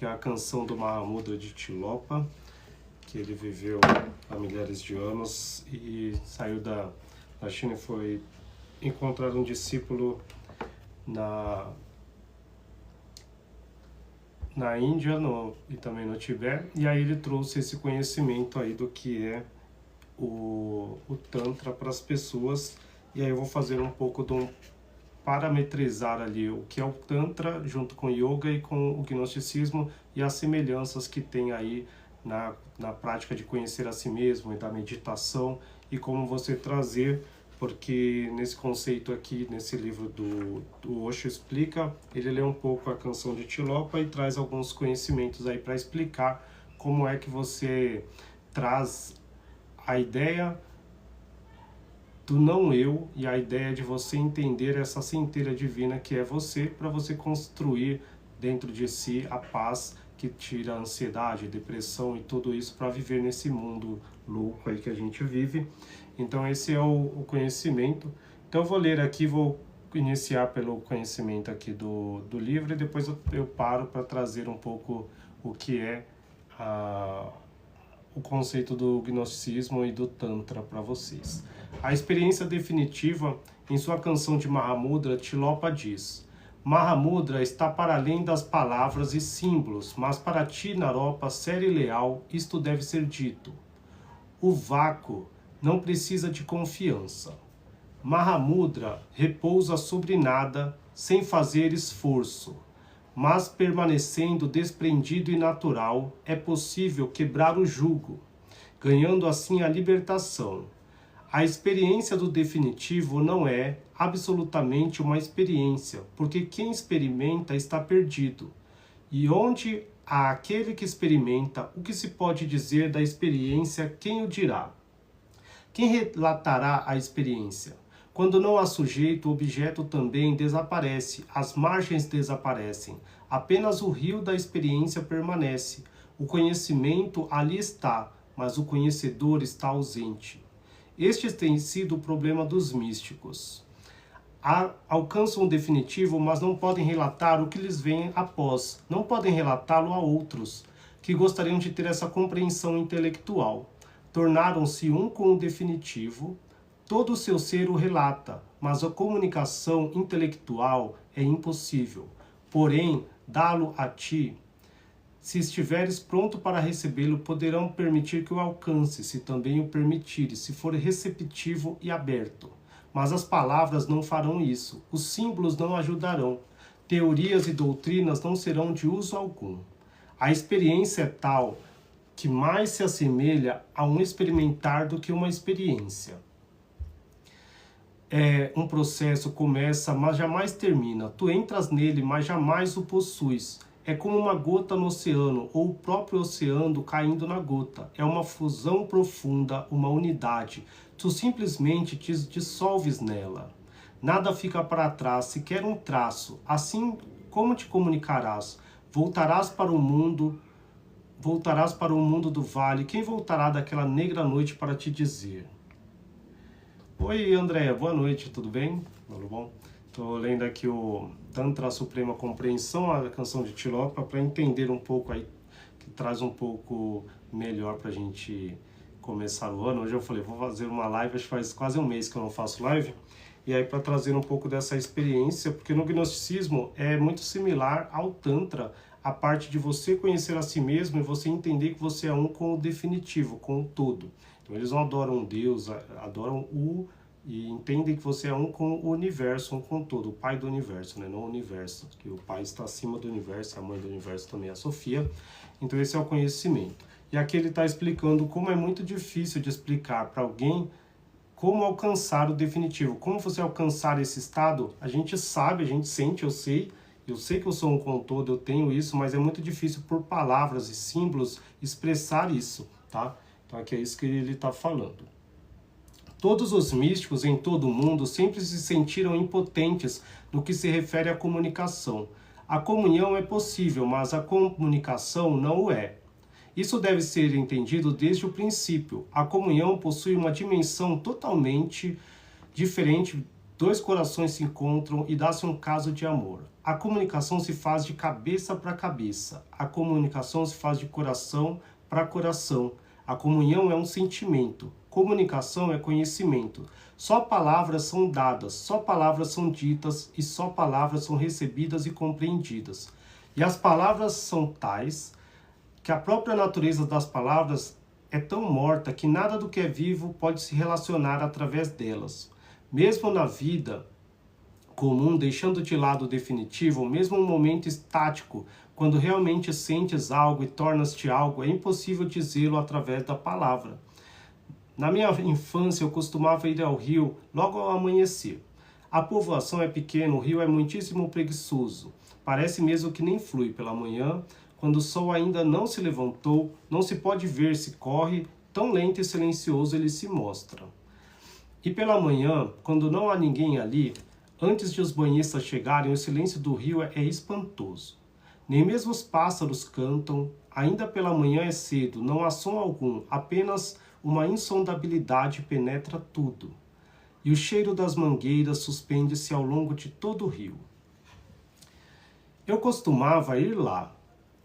que é a canção do Mahamudra de Tilopa, que ele viveu há milhares de anos e saiu da China e foi encontrar um discípulo na Índia e também no Tibete, e aí ele trouxe esse conhecimento aí do que é o Tantra para as pessoas, e aí eu vou fazer um pouco de parametrizar ali o que é o Tantra junto com o Yoga e com o Gnosticismo e as semelhanças que tem aí na prática de conhecer a si mesmo e da meditação e como você trazer, porque nesse conceito aqui, nesse livro do Osho explica, ele lê um pouco a canção de Tilopa e traz alguns conhecimentos aí para explicar como é que você traz a ideia do não eu e a ideia de você entender essa centelha divina que é você, para você construir dentro de si a paz que tira a ansiedade, depressão e tudo isso para viver nesse mundo louco aí que a gente vive. Então esse é o conhecimento. Então eu vou ler aqui, vou iniciar pelo conhecimento aqui do livro e depois eu paro para trazer um pouco o que é o conceito do gnosticismo e do Tantra para vocês. A experiência definitiva, em sua canção de Mahamudra, Tilopa diz: Mahamudra está para além das palavras e símbolos, mas para ti, Naropa, sério e leal, isto deve ser dito. O vácuo não precisa de confiança. Mahamudra repousa sobre nada, sem fazer esforço. Mas permanecendo desprendido e natural, é possível quebrar o jugo, ganhando assim a libertação. A experiência do definitivo não é absolutamente uma experiência, porque quem experimenta está perdido. E onde há aquele que experimenta, o que se pode dizer da experiência, quem o dirá? Quem relatará a experiência? Quando não há sujeito, o objeto também desaparece, as margens desaparecem, apenas o rio da experiência permanece. O conhecimento ali está, mas o conhecedor está ausente. Este tem sido o problema dos místicos. Alcançam o definitivo, mas não podem relatar o que lhes vem após, não podem relatá-lo a outros, que gostariam de ter essa compreensão intelectual. Tornaram-se um com o definitivo, todo o seu ser o relata, mas a comunicação intelectual é impossível. Porém, dá-lo a ti. Se estiveres pronto para recebê-lo, poderão permitir que o alcance, se também o permitires, se for receptivo e aberto. Mas as palavras não farão isso, os símbolos não ajudarão, teorias e doutrinas não serão de uso algum. A experiência é tal que mais se assemelha a um experimentar do que uma experiência. Um processo começa, mas jamais termina. Tu entras nele, mas jamais o possuis. É como uma gota no oceano, ou o próprio oceano caindo na gota. É uma fusão profunda, uma unidade. Tu simplesmente te dissolves nela. Nada fica para trás, sequer um traço. Assim, como te comunicarás? Voltarás para o mundo do vale. Quem voltará daquela negra noite para te dizer? Oi, Andréia, boa noite, tudo bem? Tudo bom? Estou lendo aqui o Tantra Suprema Compreensão, a canção de Tilopa, para entender um pouco aí, que traz um pouco melhor para a gente começar o ano. Hoje eu falei, vou fazer uma live, acho que faz quase um mês que eu não faço live, e aí para trazer um pouco dessa experiência, porque no gnosticismo é muito similar ao Tantra, a parte de você conhecer a si mesmo e você entender que você é um com o definitivo, com o todo. Então eles não adoram um Deus, adoram e entendem que você é um com o universo, um com todo, o pai do universo, né? Não o universo, que o pai está acima do universo, a mãe do universo também é a Sofia. Então esse é o conhecimento. E aqui ele está explicando como é muito difícil de explicar para alguém como alcançar o definitivo. Como você alcançar esse estado, a gente sabe, a gente sente, eu sei que eu sou um com todo, eu tenho isso, mas é muito difícil por palavras e símbolos expressar isso, tá? Então aqui é isso que ele está falando. Todos os místicos em todo o mundo sempre se sentiram impotentes no que se refere à comunicação. A comunhão é possível, mas a comunicação não o é. Isso deve ser entendido desde o princípio. A comunhão possui uma dimensão totalmente diferente Dois corações se encontram e dá-se um caso de amor. A comunicação se faz de cabeça para cabeça. A comunicação se faz de coração para coração. A comunhão é um sentimento. Comunicação é conhecimento. Só palavras são dadas, só palavras são ditas e só palavras são recebidas e compreendidas. E as palavras são tais que a própria natureza das palavras é tão morta que nada do que é vivo pode se relacionar através delas. Mesmo na vida comum, deixando de lado o definitivo, mesmo um momento estático, quando realmente sentes algo e tornas-te algo, é impossível dizê-lo através da palavra. Na minha infância, eu costumava ir ao rio logo ao amanhecer. A povoação é pequena, o rio é muitíssimo preguiçoso. Parece mesmo que nem flui pela manhã, quando o sol ainda não se levantou, não se pode ver se corre, tão lento e silencioso ele se mostra. E pela manhã, quando não há ninguém ali, antes de os banhistas chegarem, o silêncio do rio é espantoso. Nem mesmo os pássaros cantam, ainda pela manhã é cedo, não há som algum, apenas uma insondabilidade penetra tudo. E o cheiro das mangueiras suspende-se ao longo de todo o rio. Eu costumava ir lá,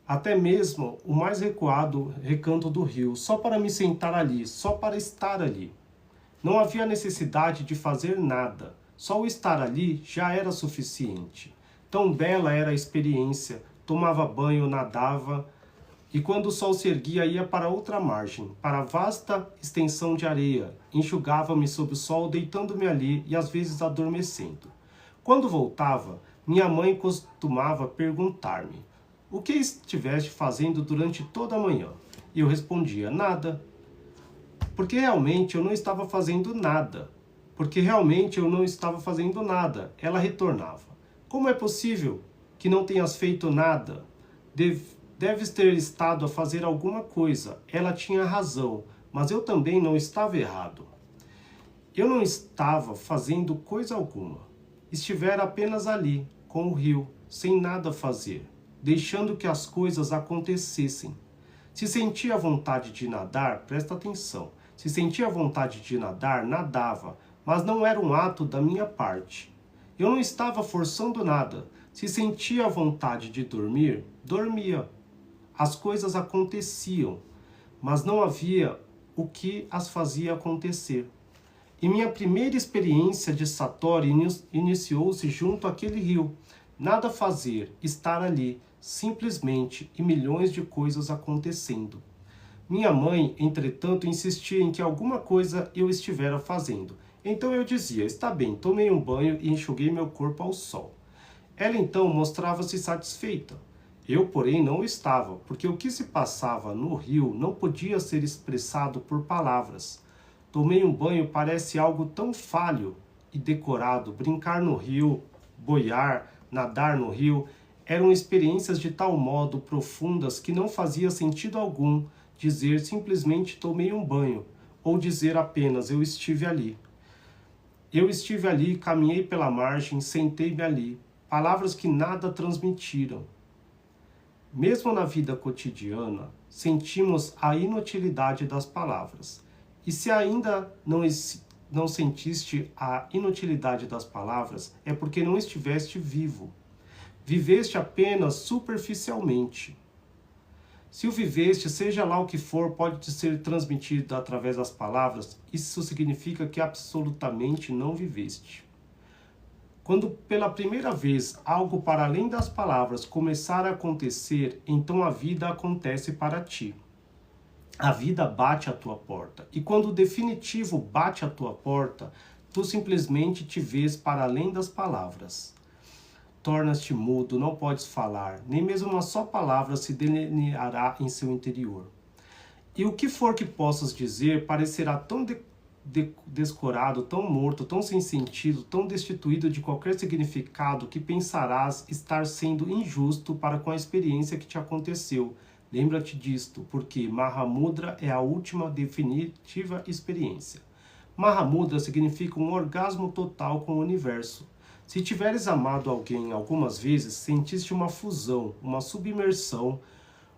até mesmo o mais recuado recanto do rio, só para me sentar ali, só para estar ali. Não havia necessidade de fazer nada, só o estar ali já era suficiente. Tão bela era a experiência, tomava banho, nadava, e quando o sol se erguia ia para outra margem, para a vasta extensão de areia, enxugava-me sob o sol, deitando-me ali e às vezes adormecendo. Quando voltava, minha mãe costumava perguntar-me: o que estiveste fazendo durante toda a manhã? E eu respondia: nada. Porque realmente eu não estava fazendo nada. Porque realmente eu não estava fazendo nada. Ela retornava: como é possível que não tenhas feito nada? Deves ter estado a fazer alguma coisa. Ela tinha razão, mas eu também não estava errado. Eu não estava fazendo coisa alguma. Estivera apenas ali, com o rio, sem nada fazer, deixando que as coisas acontecessem. Se sentia vontade de nadar, presta atenção, se sentia vontade de nadar, nadava, mas não era um ato da minha parte. Eu não estava forçando nada. Se sentia vontade de dormir, dormia. As coisas aconteciam, mas não havia o que as fazia acontecer. E minha primeira experiência de Satori iniciou-se junto àquele rio. Nada fazer, estar ali, simplesmente, e milhões de coisas acontecendo. Minha mãe, entretanto, insistia em que alguma coisa eu estivera fazendo. Então eu dizia: está bem, tomei um banho e enxuguei meu corpo ao sol. Ela então mostrava-se satisfeita. Eu, porém, não estava, porque o que se passava no rio não podia ser expressado por palavras. Tomei um banho parece algo tão falho e decorado. Brincar no rio, boiar, nadar no rio, eram experiências de tal modo profundas que não fazia sentido algum dizer simplesmente tomei um banho, ou dizer apenas eu estive ali. Eu estive ali, caminhei pela margem, sentei-me ali. Palavras que nada transmitiram. Mesmo na vida cotidiana, sentimos a inutilidade das palavras. E se ainda não sentiste a inutilidade das palavras, é porque não estiveste vivo. Viveste apenas superficialmente. Se o viveste, seja lá o que for, pode te ser transmitido através das palavras, isso significa que absolutamente não viveste. Quando pela primeira vez algo para além das palavras começar a acontecer, então a vida acontece para ti. A vida bate à tua porta. E quando o definitivo bate à tua porta, tu simplesmente te vês para além das palavras. Tornas-te mudo, não podes falar, nem mesmo uma só palavra se delineará em seu interior. E o que for que possas dizer parecerá tão descorado, tão morto, tão sem sentido, tão destituído de qualquer significado que pensarás estar sendo injusto para com a experiência que te aconteceu. Lembra-te disto, porque Mahamudra é a última definitiva experiência. Mahamudra significa um orgasmo total com o universo. Se tiveres amado alguém algumas vezes, sentiste uma fusão, uma submersão,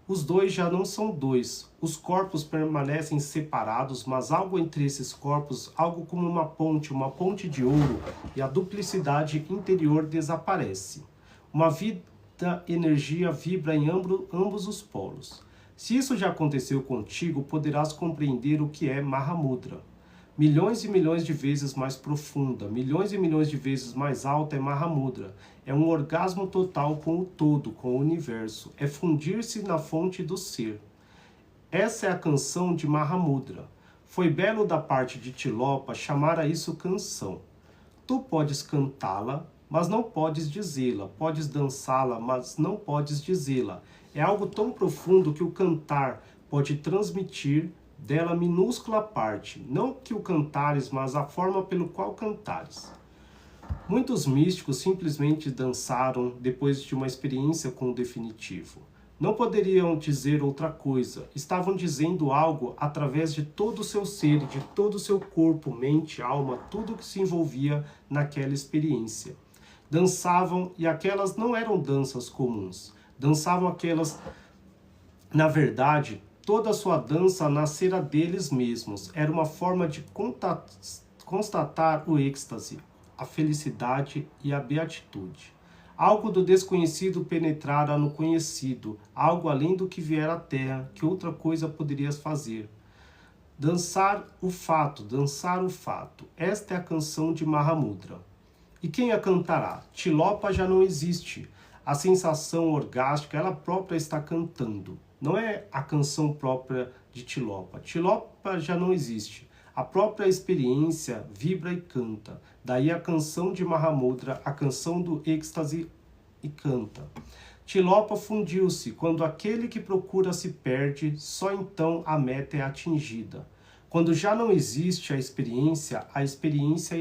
Os dois já não são dois. Os corpos permanecem separados, mas algo entre esses corpos, algo como uma ponte de ouro, e a duplicidade interior desaparece. Uma vida energia vibra em ambos os polos. Se isso já aconteceu contigo, poderás compreender o que é Mahamudra. Milhões e milhões de vezes mais profunda, milhões e milhões de vezes mais alta é Mahamudra. É um orgasmo total com o todo, com o universo. É fundir-se na fonte do ser. Essa é a canção de Mahamudra. Foi belo da parte de Tilopa chamar a isso canção. Tu podes cantá-la, mas não podes dizê-la. Podes dançá-la, mas não podes dizê-la. É algo tão profundo que o cantar pode transmitir dela minúscula parte, não que o cantares, mas a forma pelo qual cantares. Muitos místicos simplesmente dançaram depois de uma experiência com o definitivo. Não poderiam dizer outra coisa, estavam dizendo algo através de todo o seu ser, de todo o seu corpo, mente, alma, tudo que se envolvia naquela experiência. Dançavam, e aquelas não eram danças comuns, dançavam aquelas, na verdade, toda a sua dança nascera deles mesmos. Era uma forma de constatar o êxtase, a felicidade e a beatitude. Algo do desconhecido penetrara no conhecido, algo além do que vier à terra, que outra coisa poderias fazer. Dançar o fato, dançar o fato. Esta é a canção de Mahamudra. E quem a cantará? Tilopa já não existe. A sensação orgástica, ela própria está cantando. Não é a canção própria de Tilopa. Tilopa já não existe. A própria experiência vibra e canta. Daí a canção de Mahamudra, a canção do êxtase e canta. Tilopa fundiu-se. Quando aquele que procura se perde, só então a meta é atingida. Quando já não existe a experiência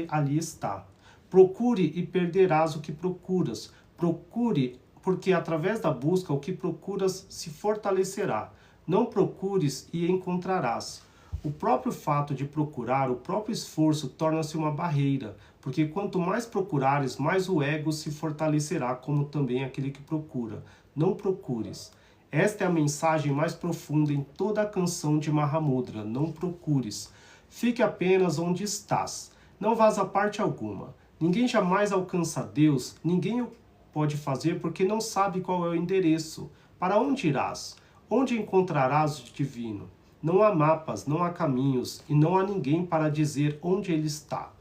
ali está. Procure e perderás o que procuras. Procure, porque através da busca o que procuras se fortalecerá. Não procures e encontrarás. O próprio fato de procurar, o próprio esforço torna-se uma barreira, porque quanto mais procurares, mais o ego se fortalecerá, como também aquele que procura. Não procures. Esta é a mensagem mais profunda em toda a canção de Mahamudra. Não procures. Fique apenas onde estás. Não vás a parte alguma. Ninguém jamais alcança Deus, ninguém o pode fazer porque não sabe qual é o endereço. Para onde irás? Onde encontrarás o divino? Não há mapas, não há caminhos, e não há ninguém para dizer onde ele está.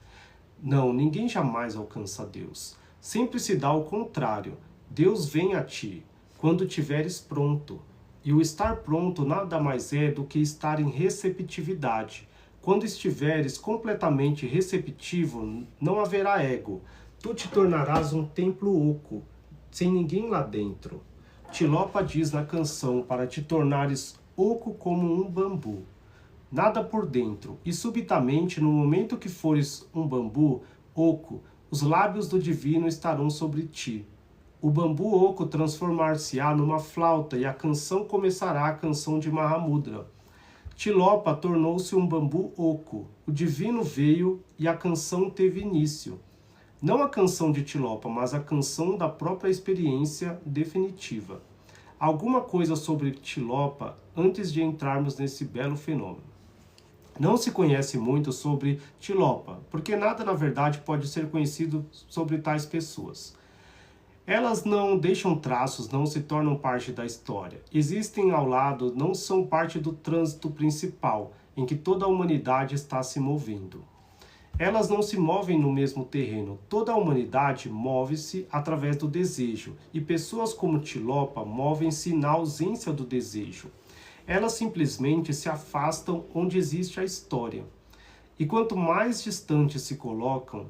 Não, ninguém jamais alcança Deus. Sempre se dá o contrário. Deus vem a ti, quando tiveres pronto. E o estar pronto nada mais é do que estar em receptividade. Quando estiveres completamente receptivo, não haverá ego. Tu te tornarás um templo oco, sem ninguém lá dentro. Tilopa diz na canção para te tornares oco como um bambu. Nada por dentro, e subitamente, no momento que fores um bambu oco, os lábios do divino estarão sobre ti. O bambu oco transformar-se-á numa flauta e a canção começará a canção de Mahamudra. Tilopa tornou-se um bambu oco. O divino veio e a canção teve início. Não a canção de Tilopa, mas a canção da própria experiência definitiva. Alguma coisa sobre Tilopa antes de entrarmos nesse belo fenômeno. Não se conhece muito sobre Tilopa, porque nada na verdade pode ser conhecido sobre tais pessoas. Elas não deixam traços, não se tornam parte da história. Existem ao lado, não são parte do trânsito principal, em que toda a humanidade está se movendo. Elas não se movem no mesmo terreno. Toda a humanidade move-se através do desejo, e pessoas como Tilopa movem-se na ausência do desejo. Elas simplesmente se afastam onde existe a história. E quanto mais distantes se colocam,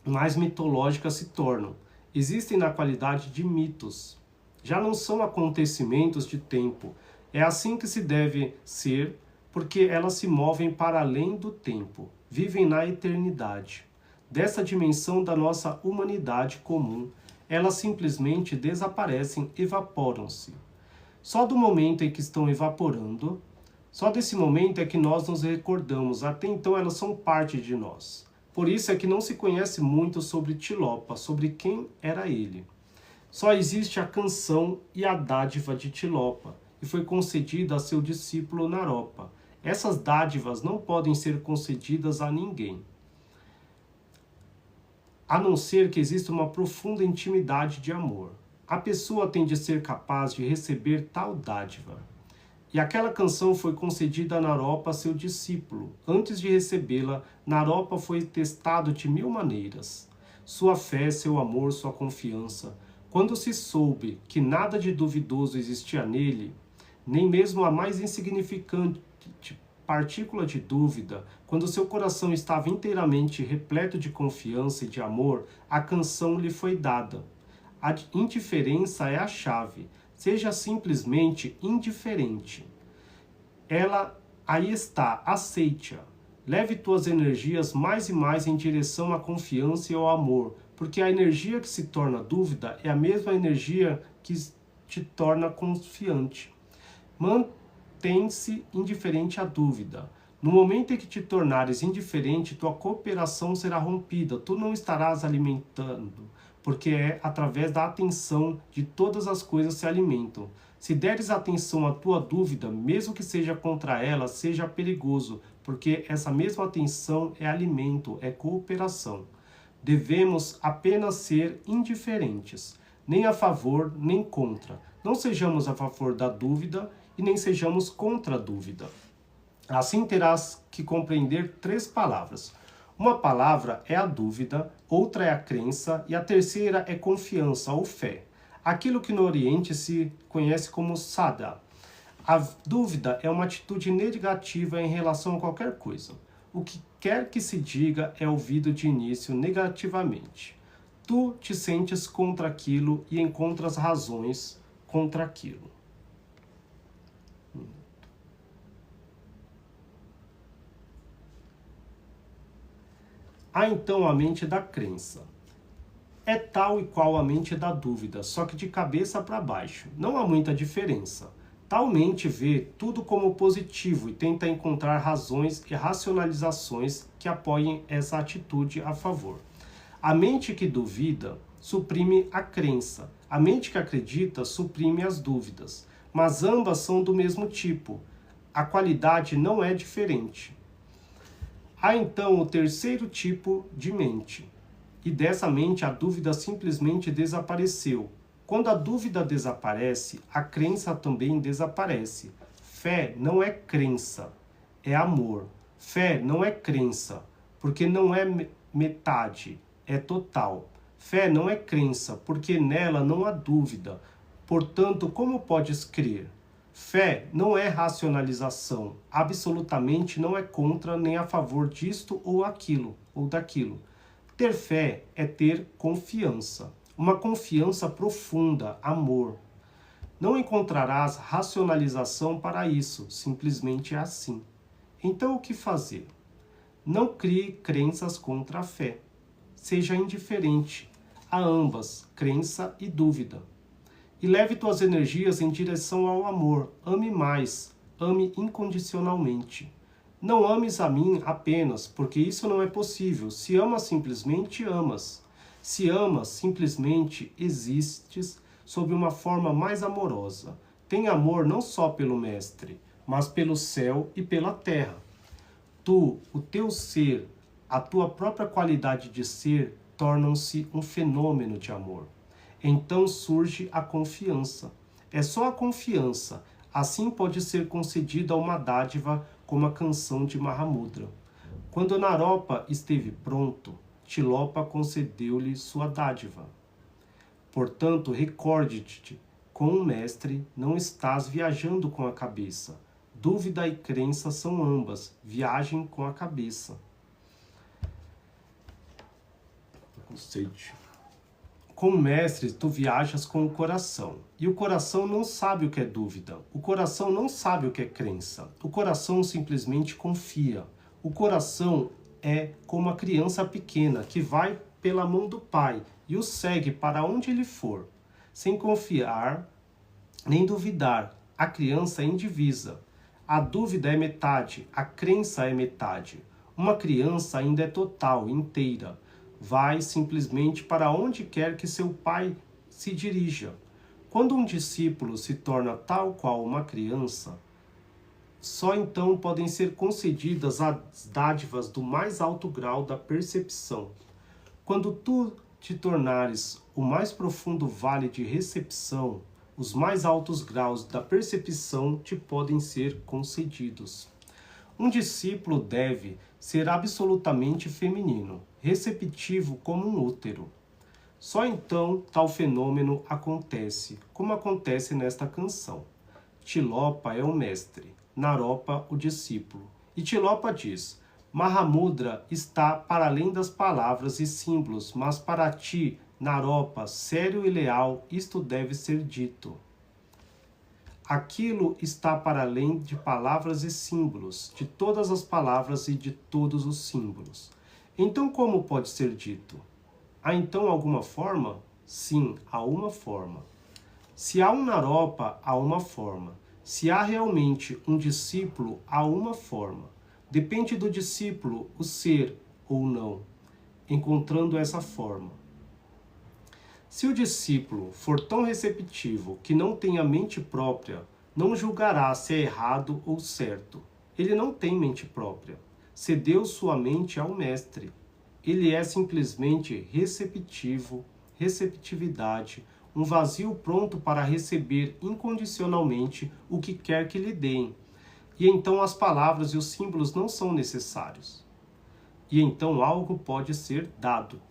mais mitológicas se tornam. Existem na qualidade de mitos. Já não são acontecimentos de tempo. É assim que se deve ser, porque elas se movem para além do tempo. Vivem na eternidade. Dessa dimensão da nossa humanidade comum, elas simplesmente desaparecem, evaporam-se. Só do momento em que estão evaporando, só desse momento é que nós nos recordamos. Até então elas são parte de nós. Por isso é que não se conhece muito sobre Tilopa, sobre quem era ele. Só existe a canção e a dádiva de Tilopa. e foi concedida a seu discípulo Naropa. Essas dádivas não podem ser concedidas a ninguém, a não ser que exista uma profunda intimidade de amor. A pessoa tem de ser capaz de receber tal dádiva. E aquela canção foi concedida a Naropa, seu discípulo. Antes de recebê-la, Naropa foi testado de 1000 maneiras. Sua fé, seu amor, sua confiança. Quando se soube que nada de duvidoso existia nele, nem mesmo a mais insignificante partícula de dúvida, quando seu coração estava inteiramente repleto de confiança e de amor, a canção lhe foi dada. A indiferença é a chave. Seja simplesmente indiferente. Ela aí está, aceite-a. Leve tuas energias mais e mais em direção à confiança e ao amor, porque a energia que se torna dúvida é a mesma energia que te torna confiante. Mantém-se indiferente à dúvida. No momento em que te tornares indiferente, tua cooperação será rompida, tu não estarás alimentando, porque é através da atenção de todas as coisas se alimentam. Se deres atenção à tua dúvida, mesmo que seja contra ela, seja perigoso, porque essa mesma atenção é alimento, é cooperação. Devemos apenas ser indiferentes, nem a favor, nem contra. Não sejamos a favor da dúvida e nem sejamos contra a dúvida. Assim terás que compreender 3 palavras. Uma palavra é a dúvida, outra é a crença e a terceira é confiança ou fé. Aquilo que no Oriente se conhece como sada. A dúvida é uma atitude negativa em relação a qualquer coisa. O que quer que se diga é ouvido de início negativamente. Tu te sentes contra aquilo e encontras razões contra aquilo. Há então a mente da crença. É tal e qual a mente da dúvida, só que de cabeça para baixo. Não há muita diferença. Tal mente vê tudo como positivo e tenta encontrar razões e racionalizações que apoiem essa atitude a favor. A mente que duvida suprime a crença. A mente que acredita suprime as dúvidas. Mas ambas são do mesmo tipo. A qualidade não é diferente. Há então o terceiro tipo de mente. E dessa mente a dúvida simplesmente desapareceu. Quando a dúvida desaparece, a crença também desaparece. Fé não é crença, é amor. Fé não é crença, porque não é metade, é total. Fé não é crença, porque nela não há dúvida. Portanto, como podes crer? Fé não é racionalização, absolutamente não é contra nem a favor disto ou aquilo, ou daquilo. Ter fé é ter confiança, uma confiança profunda, amor. Não encontrarás racionalização para isso, simplesmente é assim. Então o que fazer? Não crie crenças contra a fé. Seja indiferente a ambas, crença e dúvida. E leve tuas energias em direção ao amor. Ame mais, ame incondicionalmente. Não ames a mim apenas, porque isso não é possível. Se amas simplesmente, amas. Se amas simplesmente, existes sob uma forma mais amorosa. Tem amor não só pelo Mestre, mas pelo céu e pela terra. Tu, o teu ser, a tua própria qualidade de ser, tornam-se um fenômeno de amor. Então surge a confiança. É só a confiança. Assim pode ser concedida uma dádiva como a canção de Mahamudra. Quando Naropa esteve pronto, Tilopa concedeu-lhe sua dádiva. Portanto, recorde-te, com o mestre não estás viajando com a cabeça. Dúvida e crença são ambas, viagem com a cabeça. Com o mestre, tu viajas com o coração. E o coração não sabe o que é dúvida. O coração não sabe o que é crença. O coração simplesmente confia. O coração é como a criança pequena que vai pela mão do pai e o segue para onde ele for. Sem confiar nem duvidar. A criança é indivisa. A dúvida é metade. A crença é metade. Uma criança ainda é total, inteira. Vai simplesmente para onde quer que seu pai se dirija. Quando um discípulo se torna tal qual uma criança, só então podem ser concedidas as dádivas do mais alto grau da percepção. Quando tu te tornares o mais profundo vale de recepção, os mais altos graus da percepção te podem ser concedidos. Um discípulo deve ser absolutamente feminino, receptivo como um útero. Só então tal fenômeno acontece, como acontece nesta canção. Tilopa é o mestre, Naropa o discípulo. E Tilopa diz: Mahamudra está para além das palavras e símbolos, mas para ti, Naropa, sério e leal, isto deve ser dito. Aquilo está para além de palavras e símbolos, de todas as palavras e de todos os símbolos. Então como pode ser dito? Há então alguma forma? Sim, há uma forma. Se há um Naropa, há uma forma. Se há realmente um discípulo, há uma forma. Depende do discípulo o ser ou não, encontrando essa forma. Se o discípulo for tão receptivo que não tem a mente própria, não julgará se é errado ou certo. Ele não tem mente própria. Cedeu sua mente ao mestre. Ele é simplesmente receptivo, receptividade, um vazio pronto para receber incondicionalmente o que quer que lhe deem. E então as palavras e os símbolos não são necessários. E então algo pode ser dado.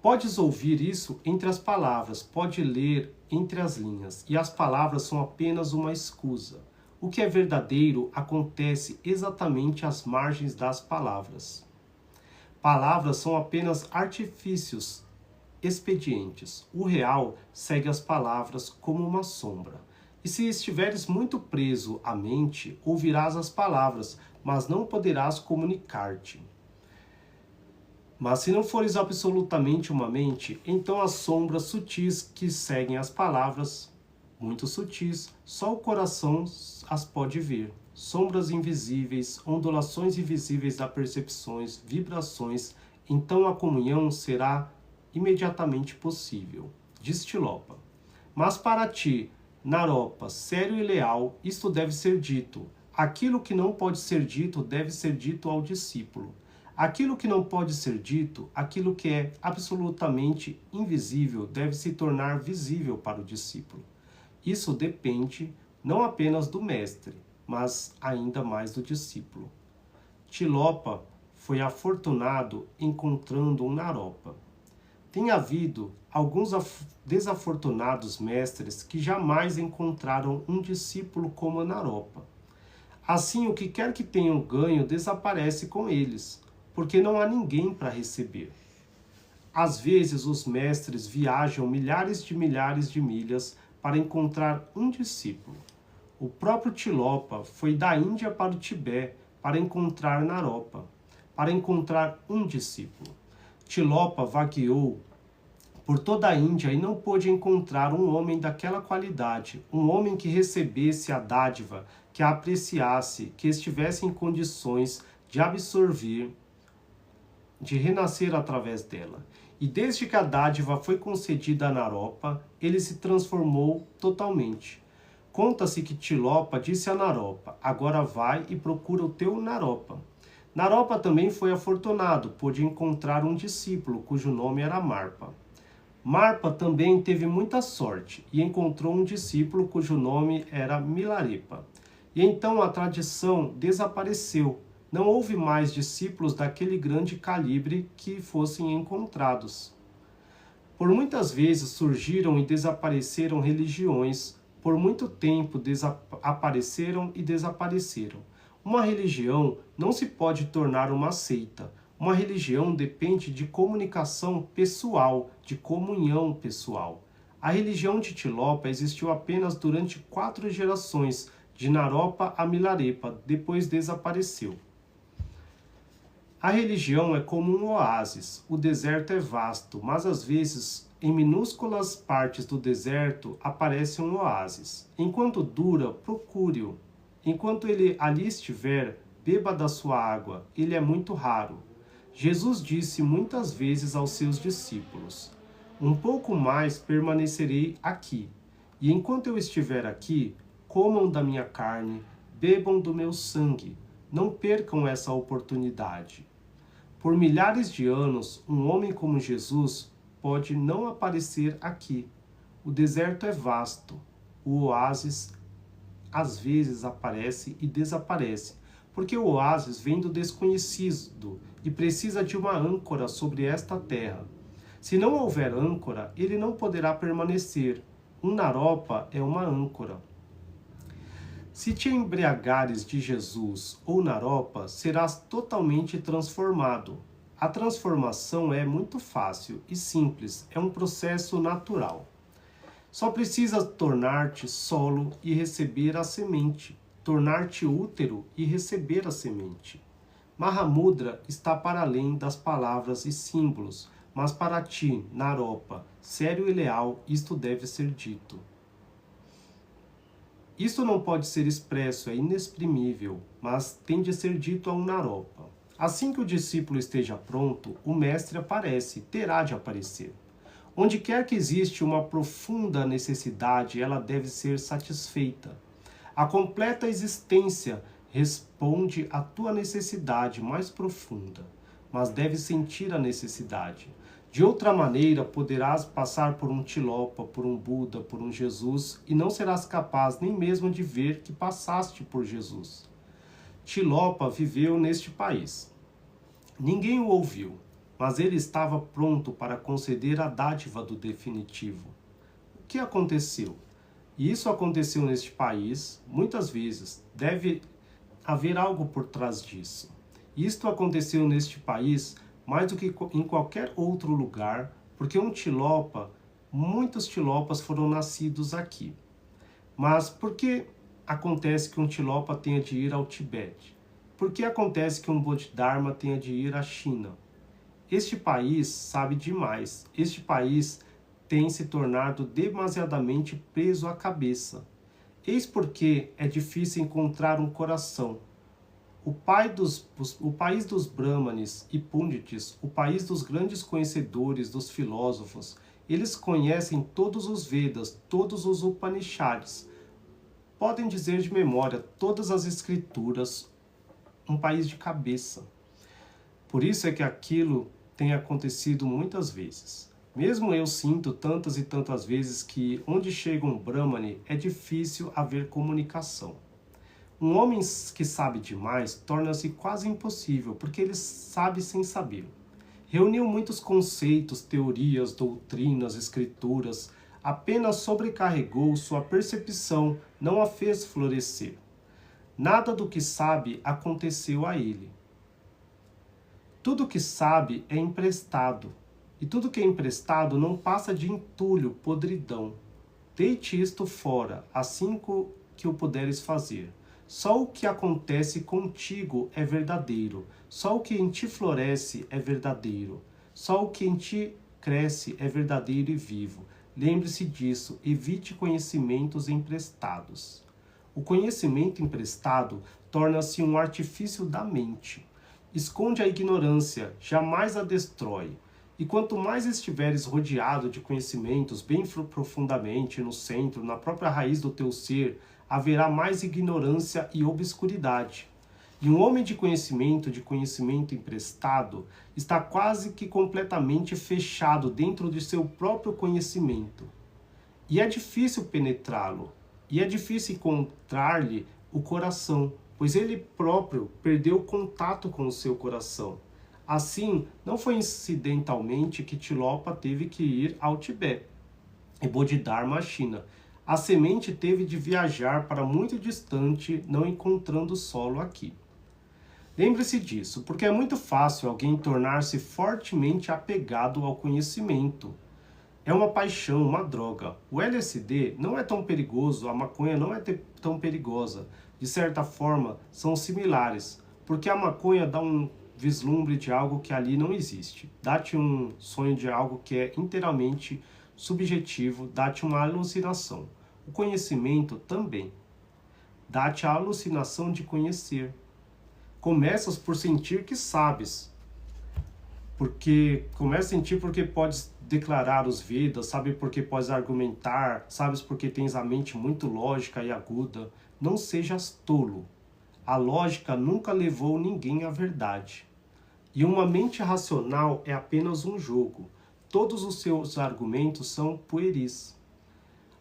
Podes ouvir isso entre as palavras, pode ler entre as linhas, e as palavras são apenas uma escusa. O que é verdadeiro acontece exatamente às margens das palavras. Palavras são apenas artifícios, expedientes. O real segue as palavras como uma sombra. E se estiveres muito preso à mente, ouvirás as palavras, mas não poderás comunicar-te. Mas se não fores absolutamente uma mente, então as sombras sutis que seguem as palavras, muito sutis, só o coração as pode ver. Sombras invisíveis, ondulações invisíveis das percepções, vibrações, então a comunhão será imediatamente possível. Diz Tilopa. Mas para ti, Naropa, sério e leal, isto deve ser dito. Aquilo que não pode ser dito deve ser dito ao discípulo. Aquilo que não pode ser dito, aquilo que é absolutamente invisível, deve se tornar visível para o discípulo. Isso depende não apenas do mestre, mas ainda mais do discípulo. Tilopa foi afortunado encontrando um Naropa. Tem havido alguns desafortunados mestres que jamais encontraram um discípulo como Naropa. Assim, o que quer que tenham ganho desaparece com eles, porque não há ninguém para receber. Às vezes, os mestres viajam milhares de milhas para encontrar um discípulo. O próprio Tilopa foi da Índia para o Tibete para encontrar Naropa, para encontrar um discípulo. Tilopa vagueou por toda a Índia e não pôde encontrar um homem daquela qualidade, um homem que recebesse a dádiva, que a apreciasse, que estivesse em condições de absorver, de renascer através dela. E desde que a dádiva foi concedida a Naropa, ele se transformou totalmente. Conta-se que Tilopa disse a Naropa: agora vai e procura o teu Naropa. Naropa também foi afortunado, pôde encontrar um discípulo cujo nome era Marpa. Marpa também teve muita sorte e encontrou um discípulo cujo nome era Milarepa. E então a tradição desapareceu. Não houve mais discípulos daquele grande calibre que fossem encontrados. Por muitas vezes surgiram e desapareceram religiões, por muito tempo apareceram e desapareceram. Uma religião não se pode tornar uma seita. Uma religião depende de comunicação pessoal, de comunhão pessoal. A religião de Tilopa existiu apenas durante 4 gerações, de Naropa a Milarepa, depois desapareceu. A religião é como um oásis. O deserto é vasto, mas às vezes, em minúsculas partes do deserto, aparece um oásis. Enquanto dura, procure-o. Enquanto ele ali estiver, beba da sua água. Ele é muito raro. Jesus disse muitas vezes aos seus discípulos: um pouco mais permanecerei aqui. E enquanto eu estiver aqui, comam da minha carne, bebam do meu sangue. Não percam essa oportunidade. Por milhares de anos, um homem como Jesus pode não aparecer aqui. O deserto é vasto. O oásis às vezes aparece e desaparece, porque o oásis vem do desconhecido e precisa de uma âncora sobre esta terra. Se não houver âncora, ele não poderá permanecer. Um naropa é uma âncora. Se te embriagares de Jesus ou naropa, serás totalmente transformado. A transformação é muito fácil e simples, é um processo natural. Só precisa tornar-te solo e receber a semente, tornar-te útero e receber a semente. Mahamudra está para além das palavras e símbolos, mas para ti, naropa, sério e leal, isto deve ser dito. Isto não pode ser expresso, é inexprimível, mas tem de ser dito a um naropa. Assim que o discípulo esteja pronto, o mestre aparece, terá de aparecer. Onde quer que existe uma profunda necessidade, ela deve ser satisfeita. A completa existência responde à tua necessidade mais profunda, mas deve sentir a necessidade. De outra maneira, poderás passar por um Tilopa, por um Buda, por um Jesus, e não serás capaz nem mesmo de ver que passaste por Jesus. Tilopa viveu neste país. Ninguém o ouviu, mas ele estava pronto para conceder a dádiva do definitivo. O que aconteceu? E isso aconteceu neste país, muitas vezes. Deve haver algo por trás disso. Isto aconteceu neste país mais do que em qualquer outro lugar, porque muitos tilopas foram nascidos aqui. Mas por que acontece que um tilopa tenha de ir ao Tibete? Por que acontece que um Bodhidharma tenha de ir à China? Este país sabe demais. Este país tem se tornado demasiadamente preso à cabeça. Eis porque é difícil encontrar um coração. O país dos Brahmanes e Pundites, o país dos grandes conhecedores, dos filósofos, eles conhecem todos os Vedas, todos os Upanishads. Podem dizer de memória todas as escrituras, um país de cabeça. Por isso é que aquilo tem acontecido muitas vezes. Mesmo eu sinto tantas e tantas vezes que onde chega um Brahmane é difícil haver comunicação. Um homem que sabe demais torna-se quase impossível, porque ele sabe sem saber. Reuniu muitos conceitos, teorias, doutrinas, escrituras, apenas sobrecarregou sua percepção, não a fez florescer. Nada do que sabe aconteceu a ele. Tudo que sabe é emprestado, e tudo que é emprestado não passa de entulho, podridão. Deite isto fora, assim que o puderes fazer. Só o que acontece contigo é verdadeiro, só o que em ti floresce é verdadeiro, só o que em ti cresce é verdadeiro e vivo. Lembre-se disso, evite conhecimentos emprestados. O conhecimento emprestado torna-se um artifício da mente. Esconde a ignorância, jamais a destrói. E quanto mais estiveres rodeado de conhecimentos bem profundamente no centro, na própria raiz do teu ser, haverá mais ignorância e obscuridade. E um homem de conhecimento emprestado, está quase que completamente fechado dentro de seu próprio conhecimento. E é difícil penetrá-lo, e é difícil encontrar-lhe o coração, pois ele próprio perdeu o contato com o seu coração. Assim, não foi incidentalmente que Tilopa teve que ir ao Tibete e Bodhidharma à China. A semente teve de viajar para muito distante, não encontrando solo aqui. Lembre-se disso, porque é muito fácil alguém tornar-se fortemente apegado ao conhecimento. É uma paixão, uma droga. O LSD não é tão perigoso, a maconha não é tão perigosa. De certa forma, são similares, porque a maconha dá um vislumbre de algo que ali não existe. Dá-te um sonho de algo que é inteiramente subjetivo, dá-te uma alucinação. O conhecimento também. Dá-te a alucinação de conhecer. Começas por sentir que sabes. porque começa em ti porque podes declarar os Vedas, sabe porque podes argumentar, sabes porque tens a mente muito lógica e aguda. Não sejas tolo. A lógica nunca levou ninguém à verdade. E uma mente racional é apenas um jogo. Todos os seus argumentos são pueris.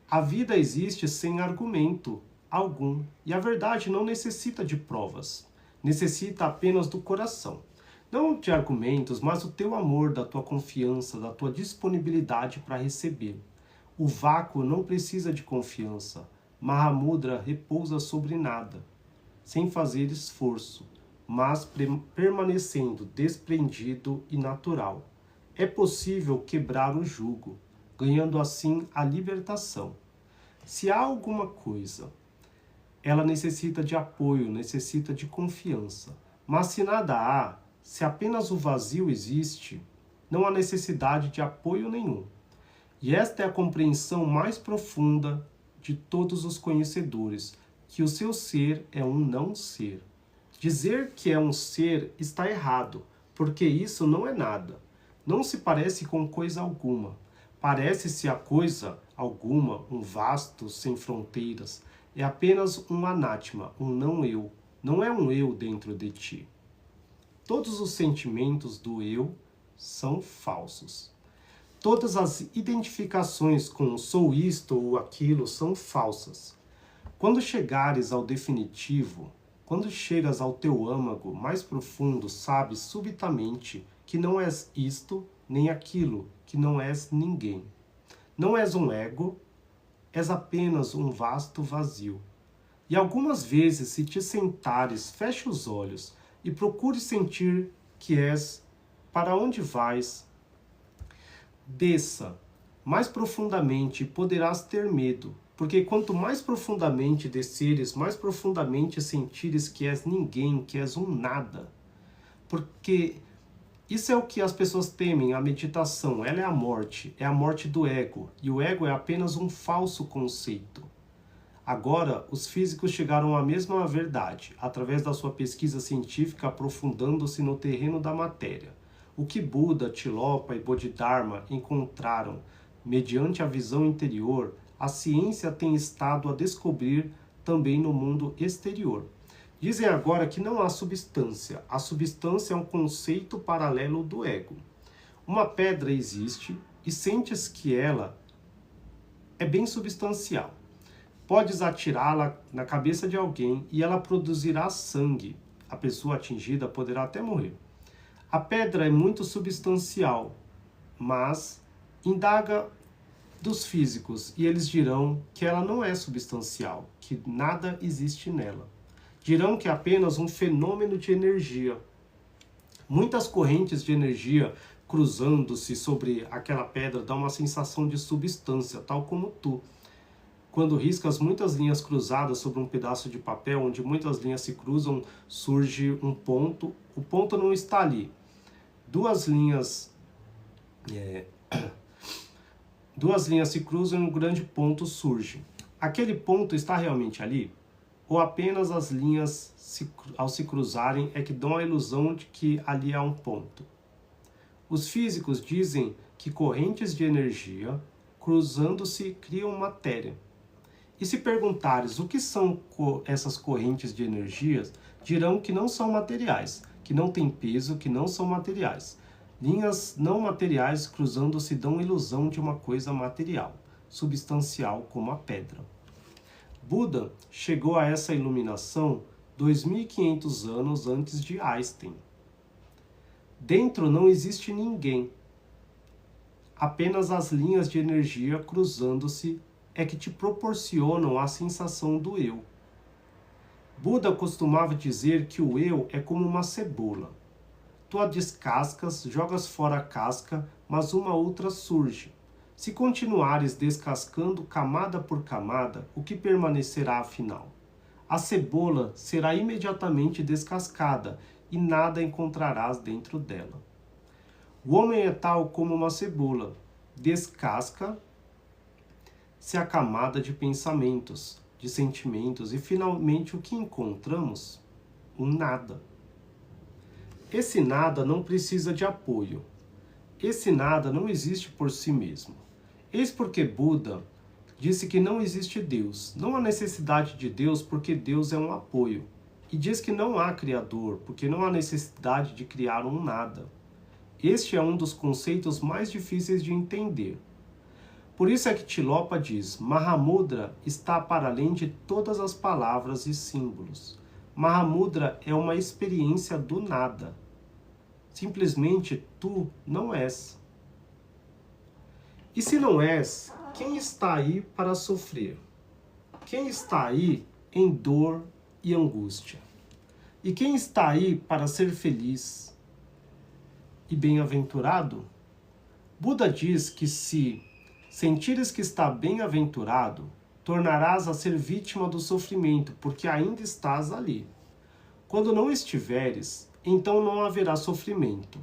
A vida existe sem argumento algum, e a verdade não necessita de provas. Necessita apenas do coração. Não de argumentos, mas do teu amor, da tua confiança, da tua disponibilidade para receber. O vácuo não precisa de confiança. Mahamudra repousa sobre nada, sem fazer esforço, mas permanecendo desprendido e natural. É possível quebrar o jugo, ganhando assim a libertação. Se há alguma coisa, ela necessita de apoio, necessita de confiança. Mas se nada há, se apenas o vazio existe, não há necessidade de apoio nenhum. E esta é a compreensão mais profunda de todos os conhecedores, que o seu ser é um não ser. Dizer que é um ser está errado, porque isso não é nada. Não se parece com coisa alguma. Parece-se a coisa alguma, um vasto sem fronteiras. É apenas um anátema, um não eu. Não é um eu dentro de ti. Todos os sentimentos do eu são falsos. Todas as identificações com sou isto ou aquilo são falsas. Quando chegares ao definitivo, quando chegas ao teu âmago mais profundo, sabes subitamente que não és isto nem aquilo, que não és ninguém. Não és um ego, és apenas um vasto vazio. E algumas vezes, se te sentares, feche os olhos e procure sentir que és, para onde vais, desça mais profundamente e poderás ter medo, porque quanto mais profundamente desceres, mais profundamente sentires que és ninguém, que és um nada. Porque isso é o que as pessoas temem, a meditação, ela é a morte do ego, e o ego é apenas um falso conceito. Agora, os físicos chegaram à mesma verdade, através da sua pesquisa científica aprofundando-se no terreno da matéria. O que Buda, Tilopa e Bodhidharma encontraram, mediante a visão interior, a ciência tem estado a descobrir também no mundo exterior. Dizem agora que não há substância. A substância é um conceito paralelo do ego. Uma pedra existe e sentes que ela é bem substancial. Podes atirá-la na cabeça de alguém e ela produzirá sangue. A pessoa atingida poderá até morrer. A pedra é muito substancial, mas indaga dos físicos e eles dirão que ela não é substancial, que nada existe nela. Dirão que é apenas um fenômeno de energia. Muitas correntes de energia cruzando-se sobre aquela pedra dá uma sensação de substância, tal como tu. Quando riscas muitas linhas cruzadas sobre um pedaço de papel, onde muitas linhas se cruzam, surge um ponto. O ponto não está ali. Duas linhas se cruzam e um grande ponto surge. Aquele ponto está realmente ali? Ou apenas as linhas, ao se cruzarem, é que dão a ilusão de que ali há um ponto? Os físicos dizem que correntes de energia, cruzando-se, criam matéria. E se perguntares o que são essas correntes de energias, dirão que não são materiais, que não têm peso, que não são materiais. Linhas não materiais cruzando-se dão a ilusão de uma coisa material, substancial como a pedra. Buda chegou a essa iluminação 2500 anos antes de Einstein. Dentro não existe ninguém. Apenas as linhas de energia cruzando-se é que te proporcionam a sensação do eu. Buda costumava dizer que o eu é como uma cebola. Tu a descascas, jogas fora a casca, mas uma outra surge. Se continuares descascando camada por camada, o que permanecerá afinal? A cebola será imediatamente descascada e nada encontrarás dentro dela. O homem é tal como uma cebola. Descasca-se a camada de pensamentos, de sentimentos, e finalmente o que encontramos? Um nada. Esse nada não precisa de apoio. Esse nada não existe por si mesmo. Eis porque Buda disse que não existe Deus. Não há necessidade de Deus porque Deus é um apoio. E diz que não há Criador porque não há necessidade de criar um nada. Este é um dos conceitos mais difíceis de entender. Por isso é que Tilopa diz: Mahamudra está para além de todas as palavras e símbolos. Mahamudra é uma experiência do nada. Simplesmente tu não és. E se não és, quem está aí para sofrer? Quem está aí em dor e angústia? E quem está aí para ser feliz e bem-aventurado? Buda diz que se sentires que está bem-aventurado, tornarás a ser vítima do sofrimento, porque ainda estás ali. Quando não estiveres, então não haverá sofrimento,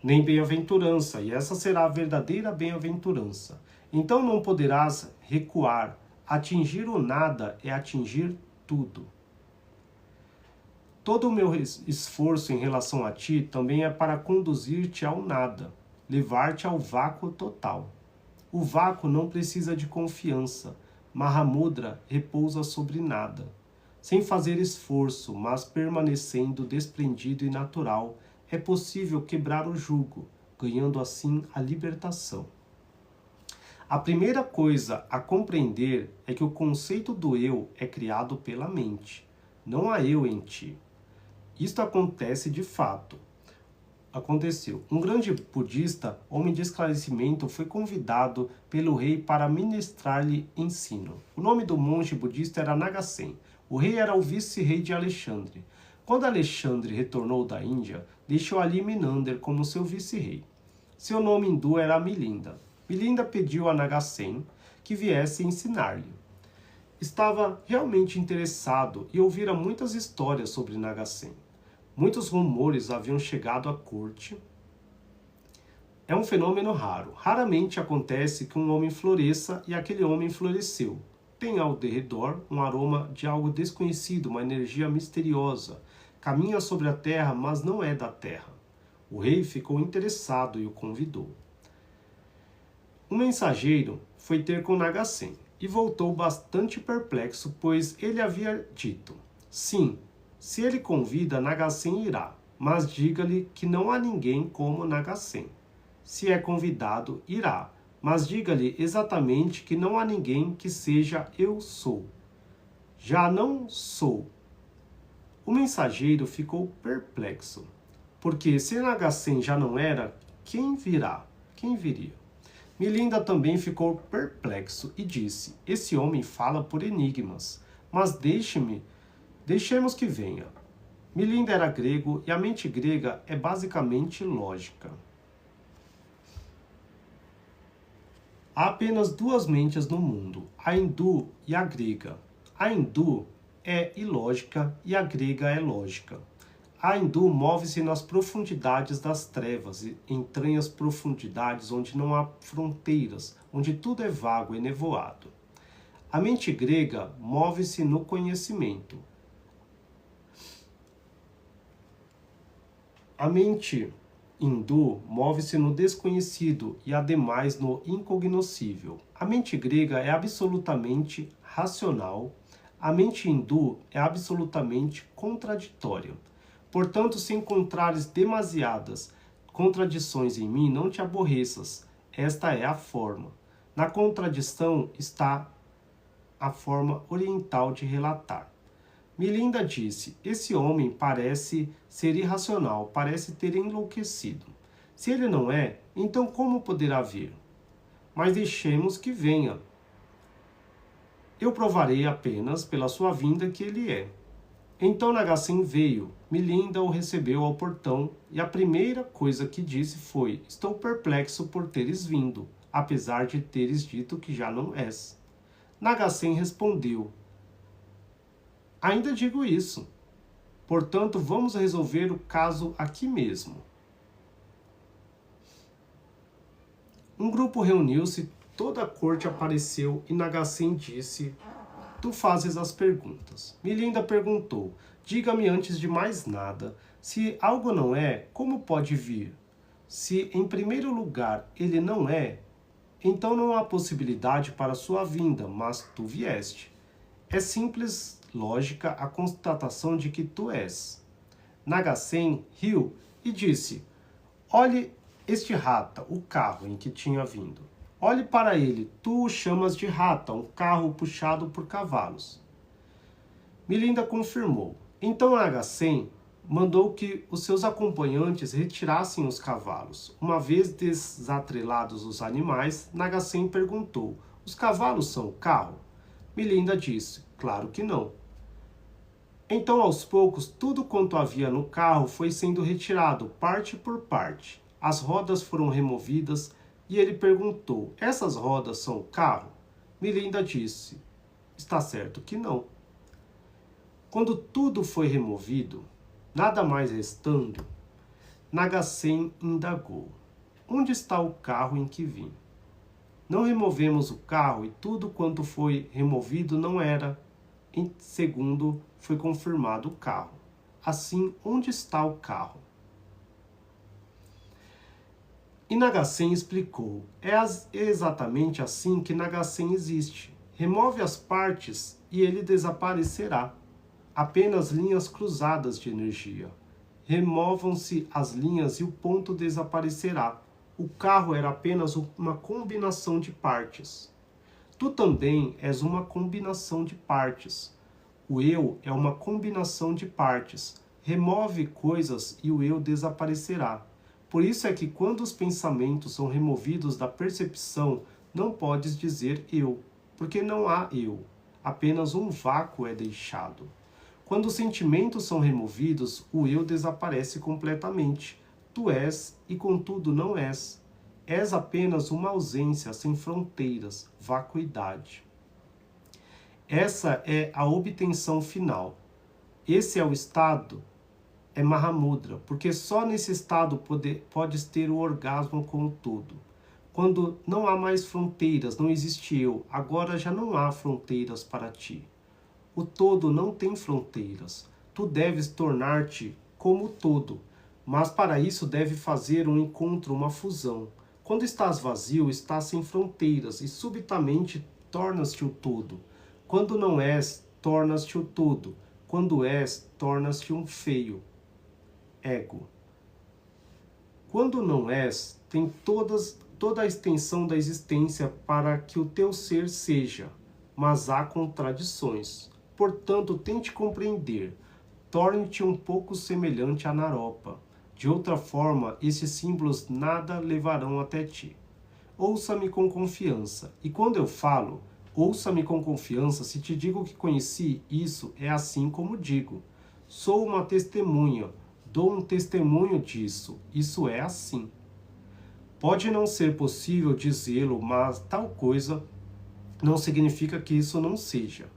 nem bem-aventurança, e essa será a verdadeira bem-aventurança. Então não poderás recuar. Atingir o nada é atingir tudo. Todo o meu esforço em relação a ti também é para conduzir-te ao nada, levar-te ao vácuo total. O vácuo não precisa de confiança. Mahamudra repousa sobre nada. Sem fazer esforço, mas permanecendo desprendido e natural, é possível quebrar o jugo, ganhando assim a libertação. A primeira coisa a compreender é que o conceito do eu é criado pela mente. Não há eu em ti. Isto acontece de fato. Aconteceu. Um grande budista, homem de esclarecimento, foi convidado pelo rei para ministrar-lhe ensino. O nome do monge budista era Nagasen. O rei era o vice-rei de Alexandre. Quando Alexandre retornou da Índia, deixou ali Menander como seu vice-rei. Seu nome hindu era Milinda. Milinda pediu a Nagasen que viesse ensinar-lhe. Estava realmente interessado e ouvira muitas histórias sobre Nagasen. Muitos rumores haviam chegado à corte. É um fenômeno raro. Raramente acontece que um homem floresça e aquele homem floresceu. Tem ao derredor um aroma de algo desconhecido, uma energia misteriosa. Caminha sobre a terra, mas não é da terra. O rei ficou interessado e o convidou. Um mensageiro foi ter com Nagasen e voltou bastante perplexo, pois ele havia dito: sim, se ele convida, Nagasen irá, mas diga-lhe que não há ninguém como Nagasen. Se é convidado, irá, mas diga-lhe exatamente que não há ninguém que seja eu sou. Já não sou. O mensageiro ficou perplexo, porque se Nagasen já não era, quem virá? Quem viria? Milinda também ficou perplexo e disse: esse homem fala por enigmas, mas deixemos que venha. Milinda era grego e a mente grega é basicamente lógica. Há apenas duas mentes no mundo, a hindu e a grega. A hindu é ilógica e a grega é lógica. A hindu move-se nas profundidades das trevas, entranha as profundidades onde não há fronteiras, onde tudo é vago e nevoado. A mente grega move-se no conhecimento. A mente hindu move-se no desconhecido e, ademais, no incognoscível. A mente grega é absolutamente racional. A mente hindu é absolutamente contraditória. Portanto, se encontrares demasiadas contradições em mim, não te aborreças. Esta é a forma. Na contradição está a forma oriental de relatar. Milinda disse: esse homem parece ser irracional, parece ter enlouquecido. Se ele não é, então como poderá vir? Mas deixemos que venha. Eu provarei apenas pela sua vinda que ele é. Então Nagasen veio. Milinda o recebeu ao portão e a primeira coisa que disse foi: estou perplexo por teres vindo, apesar de teres dito que já não és. Nagasen respondeu: ainda digo isso. Portanto, vamos resolver o caso aqui mesmo. Um grupo reuniu-se, toda a corte apareceu e Nagasen disse Tu fazes as perguntas. Milinda perguntou: diga-me antes de mais nada, se algo não é, como pode vir? Se, em primeiro lugar, ele não é, então não há possibilidade para sua vinda, mas tu vieste. É simples lógica a constatação de que tu és. Nagasen riu e disse: olhe este rata, o carro em que tinha vindo. Olhe para ele, tu o chamas de rata, um carro puxado por cavalos. Milinda confirmou. Então Nagasen mandou que os seus acompanhantes retirassem os cavalos. Uma vez desatrelados os animais, Nagasen perguntou: os cavalos são o carro? Milinda disse: claro que não. Então, aos poucos, tudo quanto havia no carro foi sendo retirado, parte por parte. As rodas foram removidas e ele perguntou: essas rodas são o carro? Milinda disse: está certo que não. Quando tudo foi removido, nada mais restando, Nagasen indagou: onde está o carro em que vim? Não removemos o carro e tudo quanto foi removido não era, em segundo foi confirmado o carro. Assim, onde está o carro? E Nagasen explicou: é exatamente assim que Nagasen existe. Remove as partes e ele desaparecerá. Apenas linhas cruzadas de energia. Removam-se as linhas e o ponto desaparecerá. O carro era apenas uma combinação de partes. Tu também és uma combinação de partes. O eu é uma combinação de partes. Remove coisas e o eu desaparecerá. Por isso é que quando os pensamentos são removidos da percepção, não podes dizer eu, porque não há eu. Apenas um vácuo é deixado. Quando os sentimentos são removidos, o eu desaparece completamente. Tu és e contudo não és. És apenas uma ausência sem fronteiras, vacuidade. Essa é a obtenção final. Esse é o estado, é Mahamudra, porque só nesse estado podes ter o orgasmo com o todo. Quando não há mais fronteiras, não existe eu, agora já não há fronteiras para ti. O todo não tem fronteiras. Tu deves tornar-te como o todo, mas para isso deve fazer um encontro, uma fusão. Quando estás vazio, estás sem fronteiras e subitamente tornas-te o todo. Quando não és, tornas-te o todo. Quando és, tornas-te um feio. Ego. Quando não és, tem toda a extensão da existência para que o teu ser seja, mas há contradições. Portanto, tente compreender. Torne-te um pouco semelhante a Naropa. De outra forma, esses símbolos nada levarão até ti. Ouça-me com confiança. E quando eu falo, ouça-me com confiança, se te digo que conheci isso, é assim como digo. Sou uma testemunha, dou um testemunho disso, isso é assim. Pode não ser possível dizê-lo, mas tal coisa não significa que isso não seja.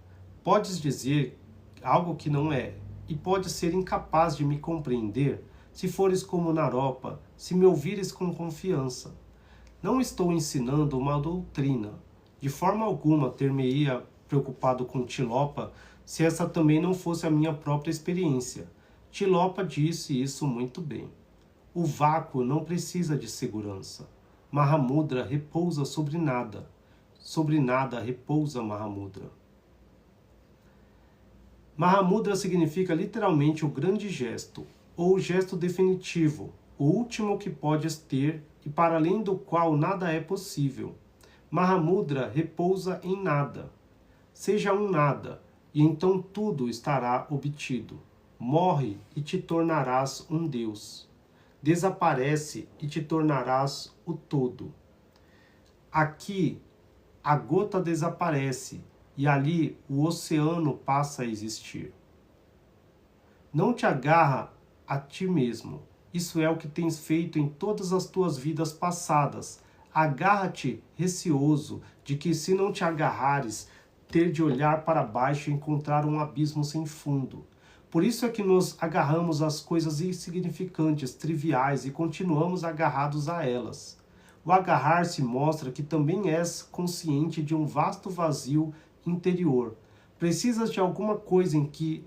Podes dizer algo que não é, e podes ser incapaz de me compreender se fores como Naropa, se me ouvires com confiança. Não estou ensinando uma doutrina. De forma alguma ter-me-ia preocupado com Tilopa se essa também não fosse a minha própria experiência. Tilopa disse isso muito bem. O vácuo não precisa de segurança. Mahamudra repousa sobre nada. Sobre nada repousa Mahamudra. Mahamudra significa literalmente o grande gesto, ou o gesto definitivo, o último que podes ter e para além do qual nada é possível. Mahamudra repousa em nada. Seja um nada, e então tudo estará obtido. Morre e te tornarás um Deus. Desaparece e te tornarás o todo. Aqui, a gota desaparece, e ali o oceano passa a existir. Não te agarra a ti mesmo. Isso é o que tens feito em todas as tuas vidas passadas. Agarra-te receoso de que, se não te agarrares, ter de olhar para baixo e encontrar um abismo sem fundo. Por isso é que nos agarramos às coisas insignificantes, triviais, e continuamos agarrados a elas. O agarrar-se mostra que também és consciente de um vasto vazio interior. Precisas de alguma coisa em que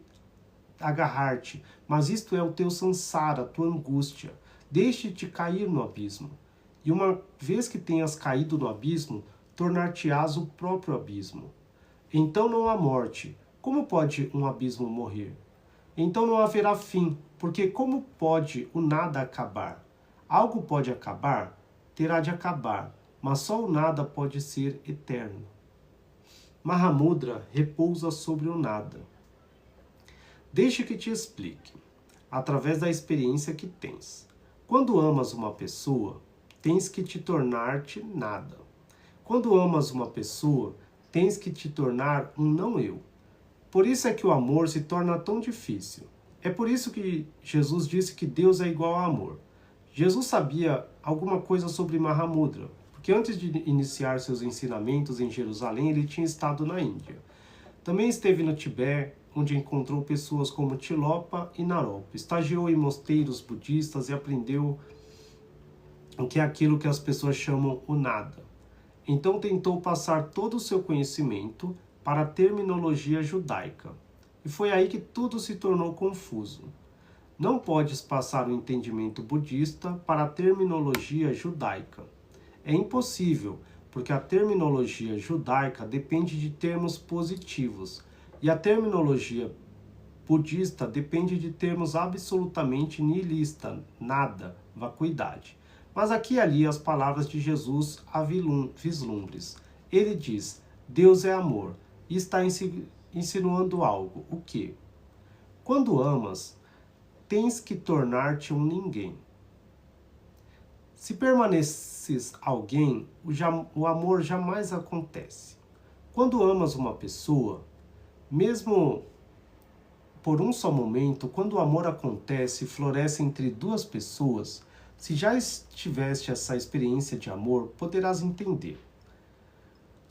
agarrar-te, mas isto é o teu sansara, a tua angústia. Deixe-te cair no abismo. E uma vez que tenhas caído no abismo, tornar-te-ás o próprio abismo. Então não há morte. Como pode um abismo morrer? Então não haverá fim, porque como pode o nada acabar? Algo pode acabar? Terá de acabar, mas só o nada pode ser eterno. Mahamudra repousa sobre o nada. Deixe que te explique, através da experiência que tens. Quando amas uma pessoa, tens que te tornar-te nada. Quando amas uma pessoa, tens que te tornar um não-eu. Por isso é que o amor se torna tão difícil. É por isso que Jesus disse que Deus é igual a amor. Jesus sabia alguma coisa sobre Mahamudra, porque antes de iniciar seus ensinamentos em Jerusalém, ele tinha estado na Índia. Também esteve no Tibete, onde encontrou pessoas como Tilopa e Naropa. Estagiou em mosteiros budistas e aprendeu o que é aquilo que as pessoas chamam o nada. Então tentou passar todo o seu conhecimento para a terminologia judaica. E foi aí que tudo se tornou confuso. Não podes passar o entendimento budista para a terminologia judaica. É impossível, porque a terminologia judaica depende de termos positivos, e a terminologia budista depende de termos absolutamente nihilista, nada, vacuidade. Mas aqui e ali as palavras de Jesus há vislumbres. Ele diz, Deus é amor, e está insinuando algo. O quê? Quando amas, tens que tornar-te um ninguém. Se permaneces alguém, o amor jamais acontece. Quando amas uma pessoa, mesmo por um só momento, quando o amor acontece e floresce entre duas pessoas, se já tiveste essa experiência de amor, poderás entender.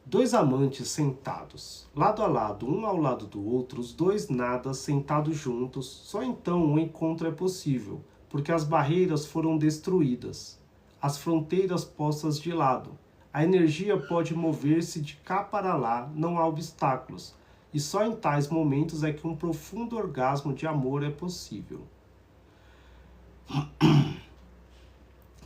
Dois amantes sentados, lado a lado, um ao lado do outro, os dois nadas sentados juntos, só então o encontro é possível, porque as barreiras foram destruídas, as fronteiras postas de lado. A energia pode mover-se de cá para lá, não há obstáculos, e só em tais momentos é que um profundo orgasmo de amor é possível.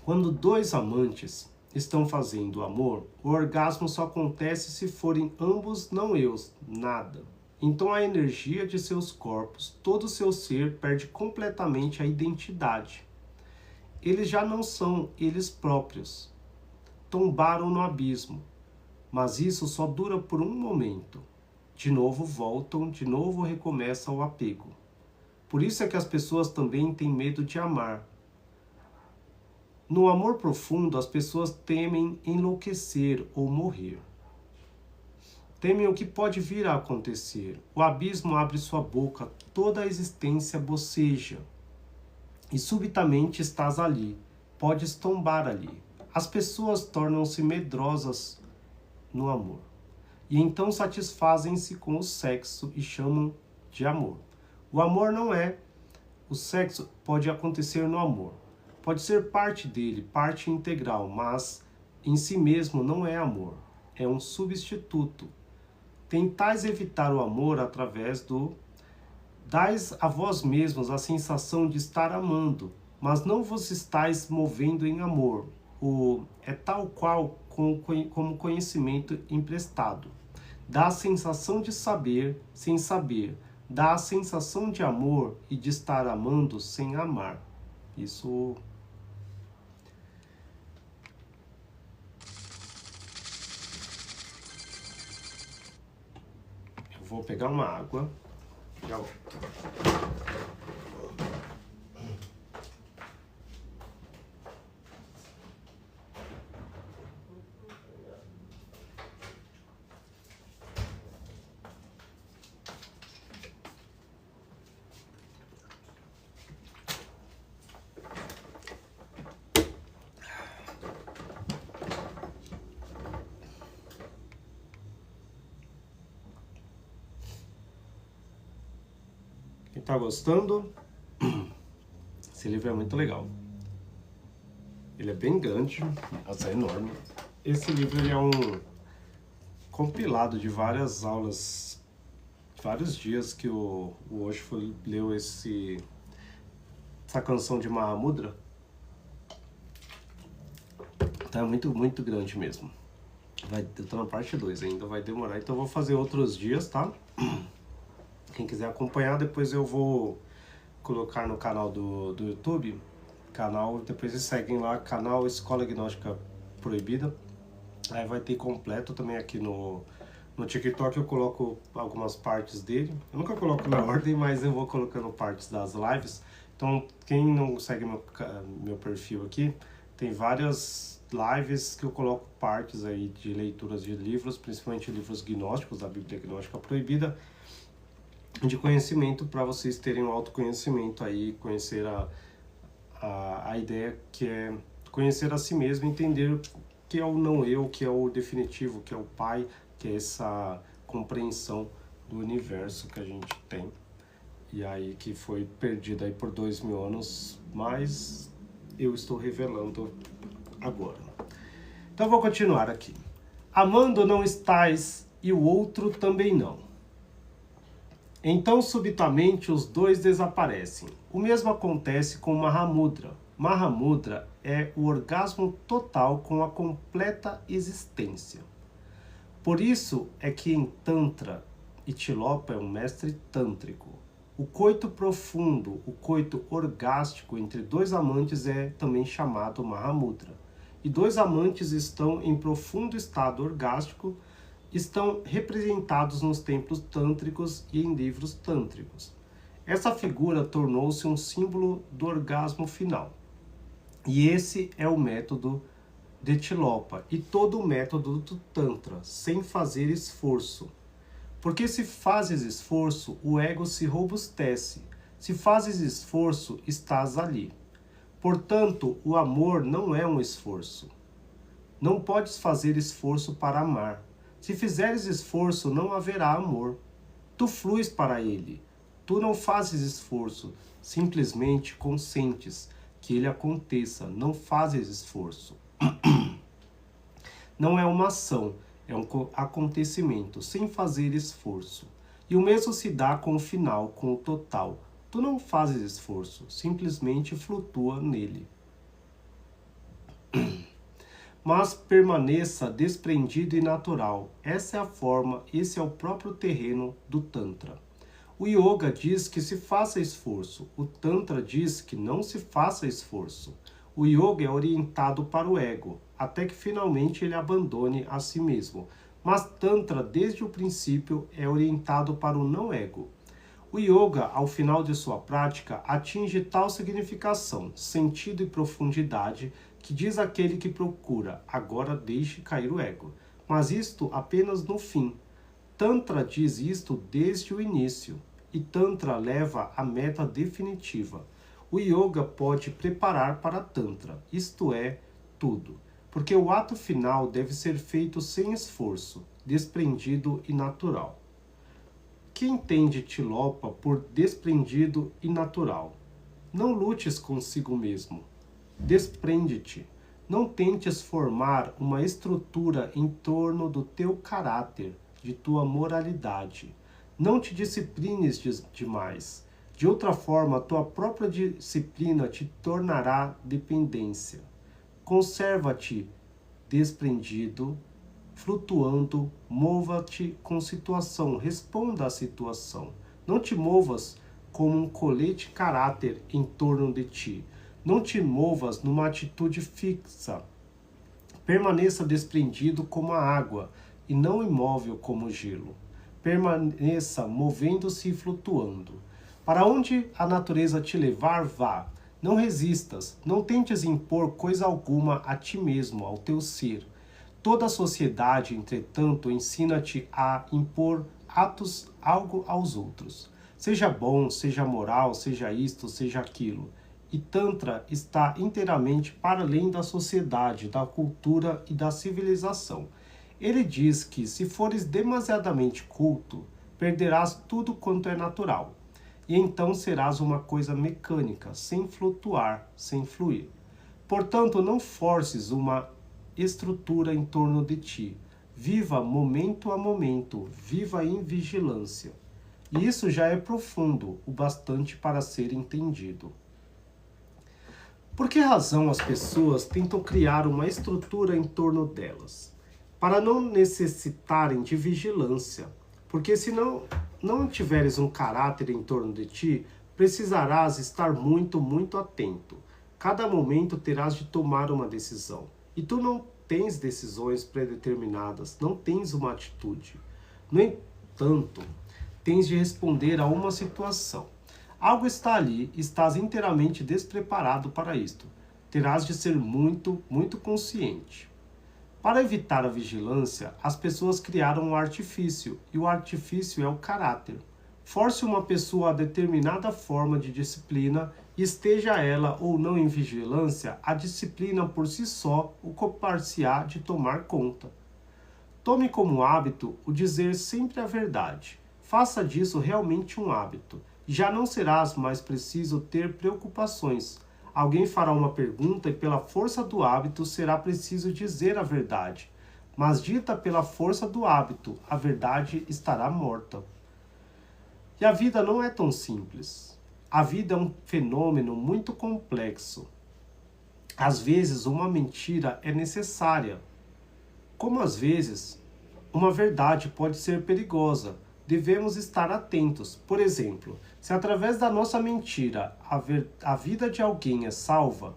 Quando dois amantes estão fazendo amor, o orgasmo só acontece se forem ambos não-eus, nada. Então a energia de seus corpos, todo o seu ser, perde completamente a identidade. Eles já não são eles próprios. Tombaram no abismo, mas isso só dura por um momento. De novo voltam, de novo recomeça o apego. Por isso é que as pessoas também têm medo de amar. No amor profundo, as pessoas temem enlouquecer ou morrer. Temem o que pode vir a acontecer. O abismo abre sua boca, toda a existência boceja. E subitamente estás ali, podes tombar ali. As pessoas tornam-se medrosas no amor. E então satisfazem-se com o sexo e chamam de amor. O amor não é. O sexo pode acontecer no amor. Pode ser parte dele, parte integral, mas em si mesmo não é amor. É um substituto. Tentais evitar o amor através do... Dais a vós mesmos a sensação de estar amando, mas não vos estáis movendo em amor. É tal qual como conhecimento emprestado. Dá a sensação de saber sem saber. Dá a sensação de amor e de estar amando sem amar. Isso... Eu vou pegar uma água. Já volto. Quem tá gostando? Esse livro é muito legal. Ele é bem grande, nossa, é enorme. Esse livro ele é um compilado de várias aulas vários dias que o Osho leu essa canção de Mahamudra. Tá muito, muito grande mesmo. Eu tô na parte 2 ainda, vai demorar. Então eu vou fazer outros dias, tá? Quem quiser acompanhar, depois eu vou colocar no canal do YouTube. Depois vocês seguem lá, canal Escola Gnóstica Proibida. Aí vai ter completo também aqui no TikTok. Eu coloco algumas partes dele. Eu nunca coloco na ordem, mas eu vou colocando partes das lives. Então, quem não segue meu perfil aqui, tem várias lives que eu coloco partes aí de leituras de livros, principalmente livros gnósticos, da Bíblia Gnóstica Proibida, de conhecimento, para vocês terem um autoconhecimento aí, conhecer a ideia que é conhecer a si mesmo, entender o que é o não eu, o que é o definitivo, o que é o Pai, que é essa compreensão do universo que a gente tem. E aí que foi perdida aí por 2000 anos, mas eu estou revelando agora. Então vou continuar aqui. Amando não estás e o outro também não. Então subitamente os dois desaparecem. O mesmo acontece com Mahamudra. Mahamudra é o orgasmo total com a completa existência. Por isso é que em Tantra, e Tilopa é um mestre tântrico, o coito profundo, o coito orgástico entre dois amantes é também chamado Mahamudra. E dois amantes estão em profundo estado orgástico, estão representados nos templos tântricos e em livros tântricos. Essa figura tornou-se um símbolo do orgasmo final. E esse é o método de Tilopa e todo o método do Tantra, sem fazer esforço. Porque se fazes esforço, o ego se robustece. Se fazes esforço, estás ali. Portanto, o amor não é um esforço. Não podes fazer esforço para amar. Se fizeres esforço, não haverá amor. Tu fluis para ele. Tu não fazes esforço, simplesmente consentes que ele aconteça. Não fazes esforço. Não é uma ação, é um acontecimento, sem fazer esforço. E o mesmo se dá com o final, com o total. Tu não fazes esforço, simplesmente flutua nele. Mas permaneça desprendido e natural. Essa é a forma, esse é o próprio terreno do Tantra. O Yoga diz que se faça esforço, o Tantra diz que não se faça esforço. O Yoga é orientado para o ego, até que finalmente ele abandone a si mesmo. Mas Tantra, desde o princípio, é orientado para o não-ego. O Yoga, ao final de sua prática, atinge tal significação, sentido e profundidade, que diz aquele que procura, agora deixe cair o ego. Mas isto apenas no fim. Tantra diz isto desde o início, e Tantra leva à meta definitiva. O Yoga pode preparar para Tantra, isto é, tudo. Porque o ato final deve ser feito sem esforço, desprendido e natural. Que entende Tilopa por desprendido e natural? Não lutes consigo mesmo. Desprende-te. Não tentes formar uma estrutura em torno do teu caráter, de tua moralidade. Não te disciplines demais. De outra forma, tua própria disciplina te tornará dependência. Conserva-te desprendido, flutuando, mova-te com situação, responda à situação. Não te movas como um colete caráter em torno de ti. Não te movas numa atitude fixa. Permaneça desprendido como a água e não imóvel como o gelo. Permaneça movendo-se e flutuando. Para onde a natureza te levar, vá. Não resistas, não tentes impor coisa alguma a ti mesmo, ao teu ser. Toda a sociedade, entretanto, ensina-te a impor algo aos outros. Seja bom, seja moral, seja isto, seja aquilo. E Tantra está inteiramente para além da sociedade, da cultura e da civilização. Ele diz que, se fores demasiadamente culto, perderás tudo quanto é natural. E então serás uma coisa mecânica, sem flutuar, sem fluir. Portanto, não forces uma estrutura em torno de ti. Viva momento a momento, viva em vigilância. E isso já é profundo, o bastante para ser entendido. Por que razão as pessoas tentam criar uma estrutura em torno delas? Para não necessitarem de vigilância. Porque se não tiveres um caráter em torno de ti, precisarás estar muito, muito atento. Cada momento terás de tomar uma decisão. E tu não tens decisões predeterminadas, não tens uma atitude. No entanto, tens de responder a uma situação. Algo está ali, estás inteiramente despreparado para isto. Terás de ser muito, muito consciente. Para evitar a vigilância, as pessoas criaram um artifício, e o artifício é o caráter. Force uma pessoa a determinada forma de disciplina, e esteja ela ou não em vigilância, a disciplina por si só o compar-se-á de tomar conta. Tome como hábito o dizer sempre a verdade. Faça disso realmente um hábito. Já não serás mais preciso ter preocupações. Alguém fará uma pergunta e pela força do hábito será preciso dizer a verdade. Mas dita pela força do hábito, a verdade estará morta. E a vida não é tão simples. A vida é um fenômeno muito complexo. Às vezes uma mentira é necessária. Como às vezes uma verdade pode ser perigosa. Devemos estar atentos. Por exemplo, se através da nossa mentira a vida de alguém é salva,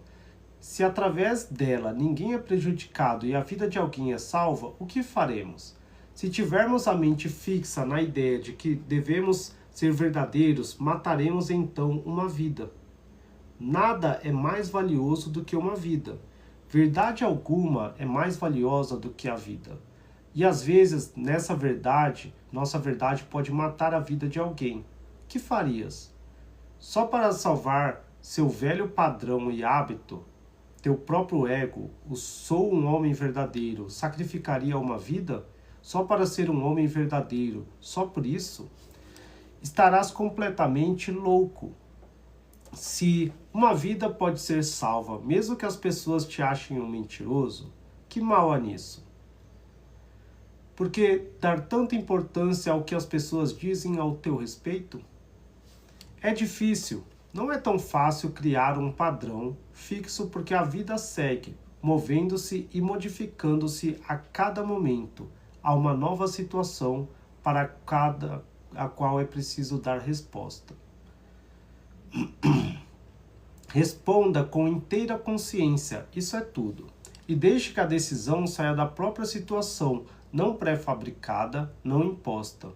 se através dela ninguém é prejudicado e a vida de alguém é salva, o que faremos? Se tivermos a mente fixa na ideia de que devemos ser verdadeiros, mataremos então uma vida. Nada é mais valioso do que uma vida. Verdade alguma é mais valiosa do que a vida. E às vezes, nossa verdade pode matar a vida de alguém. Que farias? Só para salvar seu velho padrão e hábito, teu próprio ego, o sou um homem verdadeiro, sacrificaria uma vida? Só para ser um homem verdadeiro, só por isso? Estarás completamente louco. Se uma vida pode ser salva, mesmo que as pessoas te achem um mentiroso, que mal há nisso? Por que dar tanta importância ao que as pessoas dizem ao teu respeito? É difícil, não é tão fácil criar um padrão fixo porque a vida segue, movendo-se e modificando-se a cada momento, a uma nova situação para cada a qual é preciso dar resposta. Responda com inteira consciência, isso é tudo. E deixe que a decisão saia da própria situação, não pré-fabricada, não imposta.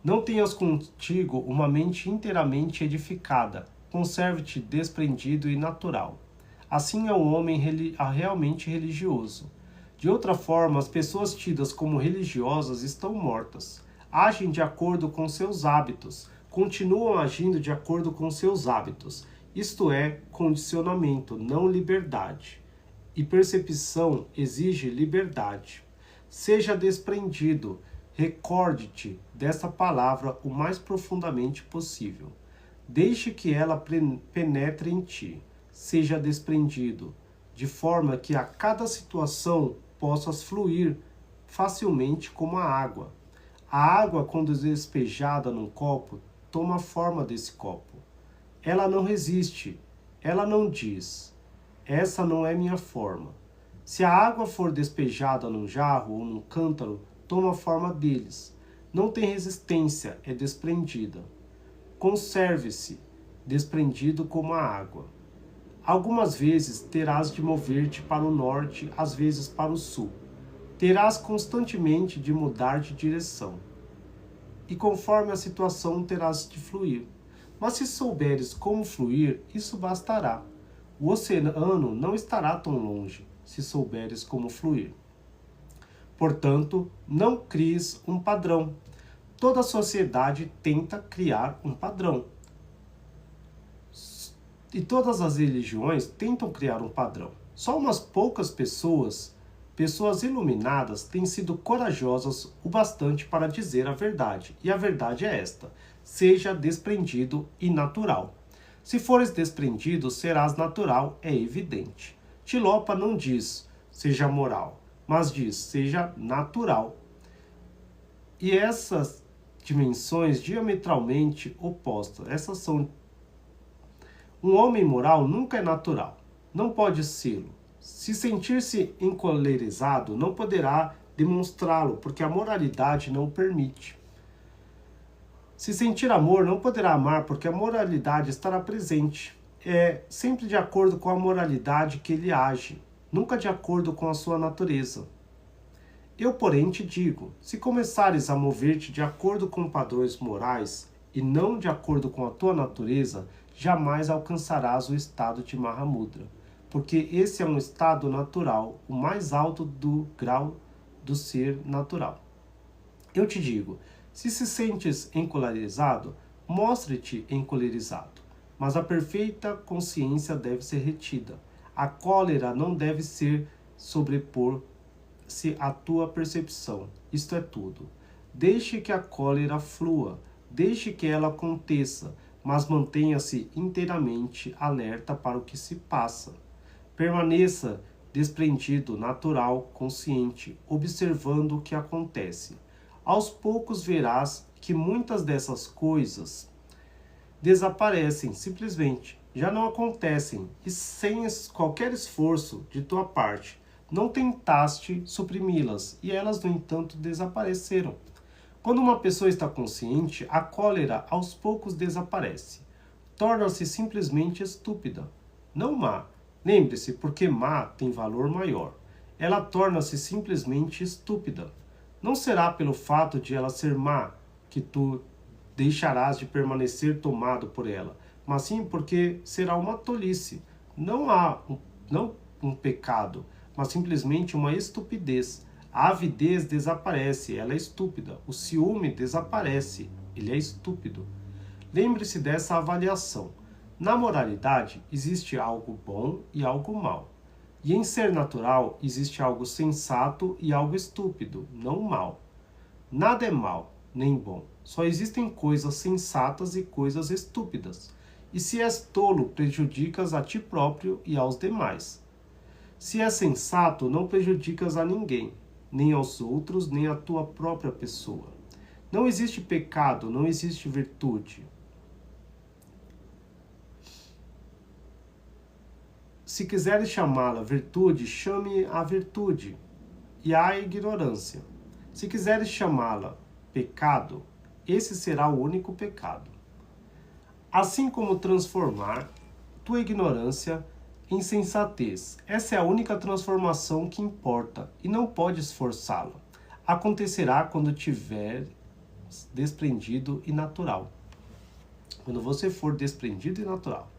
Não tenhas contigo uma mente inteiramente edificada, conserve-te desprendido e natural. Assim é um homem realmente religioso. De outra forma, as pessoas tidas como religiosas estão mortas. Agem de acordo com seus hábitos, continuam agindo de acordo com seus hábitos. Isto é condicionamento, não liberdade. E percepção exige liberdade. Seja desprendido. Recorde-te dessa palavra o mais profundamente possível. Deixe que ela penetre em ti. Seja desprendido, de forma que a cada situação possas fluir facilmente como a água. A água, quando despejada num copo, toma a forma desse copo. Ela não resiste, ela não diz, essa não é minha forma. Se a água for despejada num jarro ou num cântaro, toma a forma deles. Não tem resistência, é desprendida. Conserve-se, desprendido como a água. Algumas vezes terás de mover-te para o norte, às vezes para o sul. Terás constantemente de mudar de direção. E conforme a situação terás de fluir. Mas se souberes como fluir, isso bastará. O oceano não estará tão longe, se souberes como fluir. Portanto, não cries um padrão. Toda a sociedade tenta criar um padrão. E todas as religiões tentam criar um padrão. Só umas poucas pessoas iluminadas, têm sido corajosas o bastante para dizer a verdade. E a verdade é esta: seja desprendido e natural. Se fores desprendido, serás natural, é evidente. Tilopa não diz, seja moral, mas diz, seja natural. E essas dimensões diametralmente opostas. Essas são. Um homem moral nunca é natural, não pode sê-lo. Se sentir-se encolerizado, não poderá demonstrá-lo, porque a moralidade não o permite. Se sentir amor, não poderá amar, porque a moralidade estará presente. É sempre de acordo com a moralidade que ele age, nunca de acordo com a sua natureza. Eu, porém, te digo, se começares a mover-te de acordo com padrões morais e não de acordo com a tua natureza, jamais alcançarás o estado de Mahamudra, porque esse é um estado natural, o mais alto do grau do ser natural. Eu te digo, se sentes encolerizado, mostre-te encolerizado, mas a perfeita consciência deve ser retida. A cólera não deve ser sobrepor-se à tua percepção. Isto é tudo. Deixe que a cólera flua, deixe que ela aconteça, mas mantenha-se inteiramente alerta para o que se passa. Permaneça desprendido, natural, consciente, observando o que acontece. Aos poucos verás que muitas dessas coisas desaparecem simplesmente, já não acontecem, e sem qualquer esforço de tua parte, não tentaste suprimi-las, e elas, no entanto, desapareceram. Quando uma pessoa está consciente, a cólera aos poucos desaparece. Torna-se simplesmente estúpida, não má. Lembre-se, porque má tem valor maior. Ela torna-se simplesmente estúpida. Não será pelo fato de ela ser má que tu deixarás de permanecer tomado por ela, mas sim porque será uma tolice. Não um pecado, mas simplesmente uma estupidez. A avidez desaparece, ela é estúpida. O ciúme desaparece, ele é estúpido. Lembre-se dessa avaliação. Na moralidade existe algo bom e algo mau. E em ser natural existe algo sensato e algo estúpido, não mau. Nada é mau, nem bom. Só existem coisas sensatas e coisas estúpidas. E se és tolo, prejudicas a ti próprio e aos demais. Se és sensato, não prejudicas a ninguém, nem aos outros, nem à tua própria pessoa. Não existe pecado, não existe virtude. Se quiseres chamá-la virtude, chame a virtude e a ignorância. Se quiseres chamá-la pecado, esse será o único pecado. Assim como transformar tua ignorância em sensatez. Essa é a única transformação que importa e não podes forçá-la. Acontecerá quando tiver desprendido e natural. Quando você for desprendido e natural.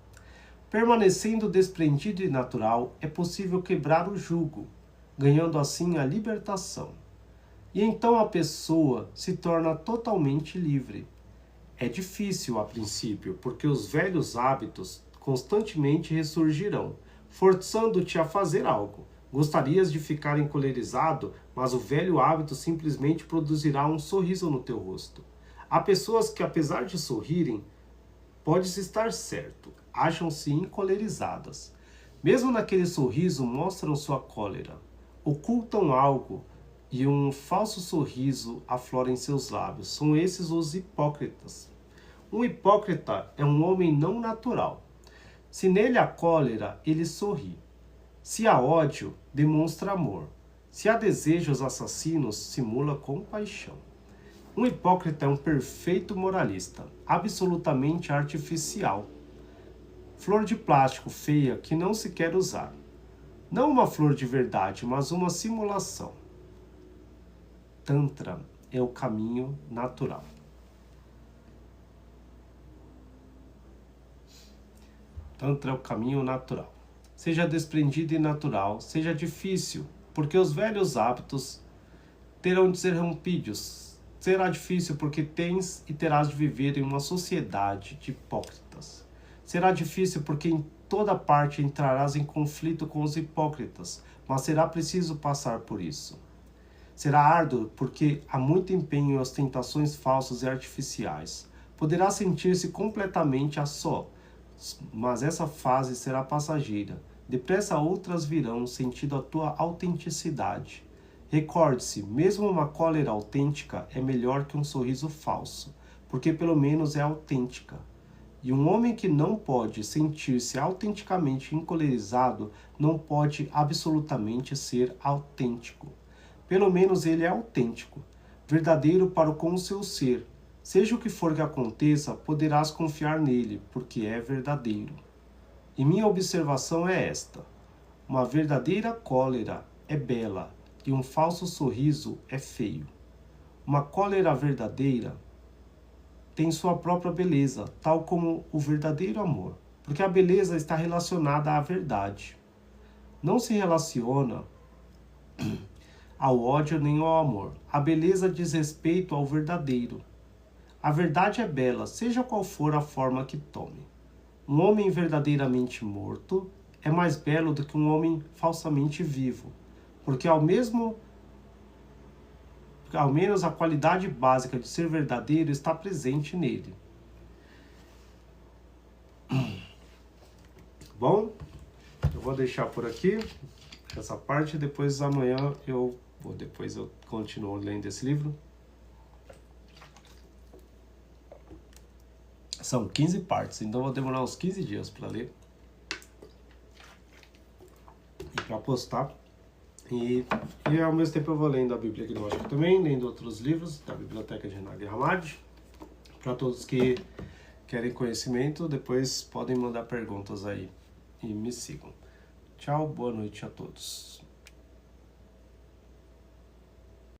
Permanecendo desprendido e natural, é possível quebrar o jugo, ganhando assim a libertação. E então a pessoa se torna totalmente livre. É difícil a princípio, porque os velhos hábitos constantemente ressurgirão, forçando-te a fazer algo. Gostarias de ficar encolerizado, mas o velho hábito simplesmente produzirá um sorriso no teu rosto. Há pessoas que, apesar de sorrirem, podes estar certo, acham-se encolerizadas. Mesmo naquele sorriso mostram sua cólera, ocultam algo e um falso sorriso aflora em seus lábios. São esses os hipócritas. Um hipócrita é um homem não natural. Se nele há cólera, ele sorri. Se há ódio, demonstra amor. Se há desejos assassinos, simula compaixão. Um hipócrita é um perfeito moralista, absolutamente artificial. Flor de plástico feia que não se quer usar. Não uma flor de verdade, mas uma simulação. Tantra é o caminho natural. Tantra é o caminho natural. Seja desprendido e natural, seja difícil, porque os velhos hábitos terão de ser rompidos. Será difícil porque tens e terás de viver em uma sociedade de hipócritas. Será difícil porque em toda parte entrarás em conflito com os hipócritas, mas será preciso passar por isso. Será árduo porque há muito empenho em ostentações falsas e artificiais. Poderá sentir-se completamente a só, mas essa fase será passageira. Depressa outras virão, sentindo a tua autenticidade. Recorde-se, mesmo uma cólera autêntica é melhor que um sorriso falso, porque pelo menos é autêntica. E um homem que não pode sentir-se autenticamente encolerizado não pode absolutamente ser autêntico. Pelo menos ele é autêntico, verdadeiro para com o seu ser. Seja o que for que aconteça, poderás confiar nele, porque é verdadeiro. E minha observação é esta: uma verdadeira cólera é bela, e um falso sorriso é feio. Uma cólera verdadeira tem sua própria beleza, tal como o verdadeiro amor, porque a beleza está relacionada à verdade. Não se relaciona ao ódio nem ao amor. A beleza diz respeito ao verdadeiro. A verdade é bela, seja qual for a forma que tome. Um homem verdadeiramente morto é mais belo do que um homem falsamente vivo, porque ao menos a qualidade básica de ser verdadeiro está presente nele. Bom, eu vou deixar por aqui essa parte, depois amanhã eu continuo lendo esse livro. São 15 partes, então vou demorar uns 15 dias para ler e para postar. E ao mesmo tempo eu vou lendo a Bíblia Gnóstica também, lendo outros livros da Biblioteca de Nag Hammadi. Para todos que querem conhecimento, depois podem mandar perguntas aí e me sigam. Tchau, boa noite a todos.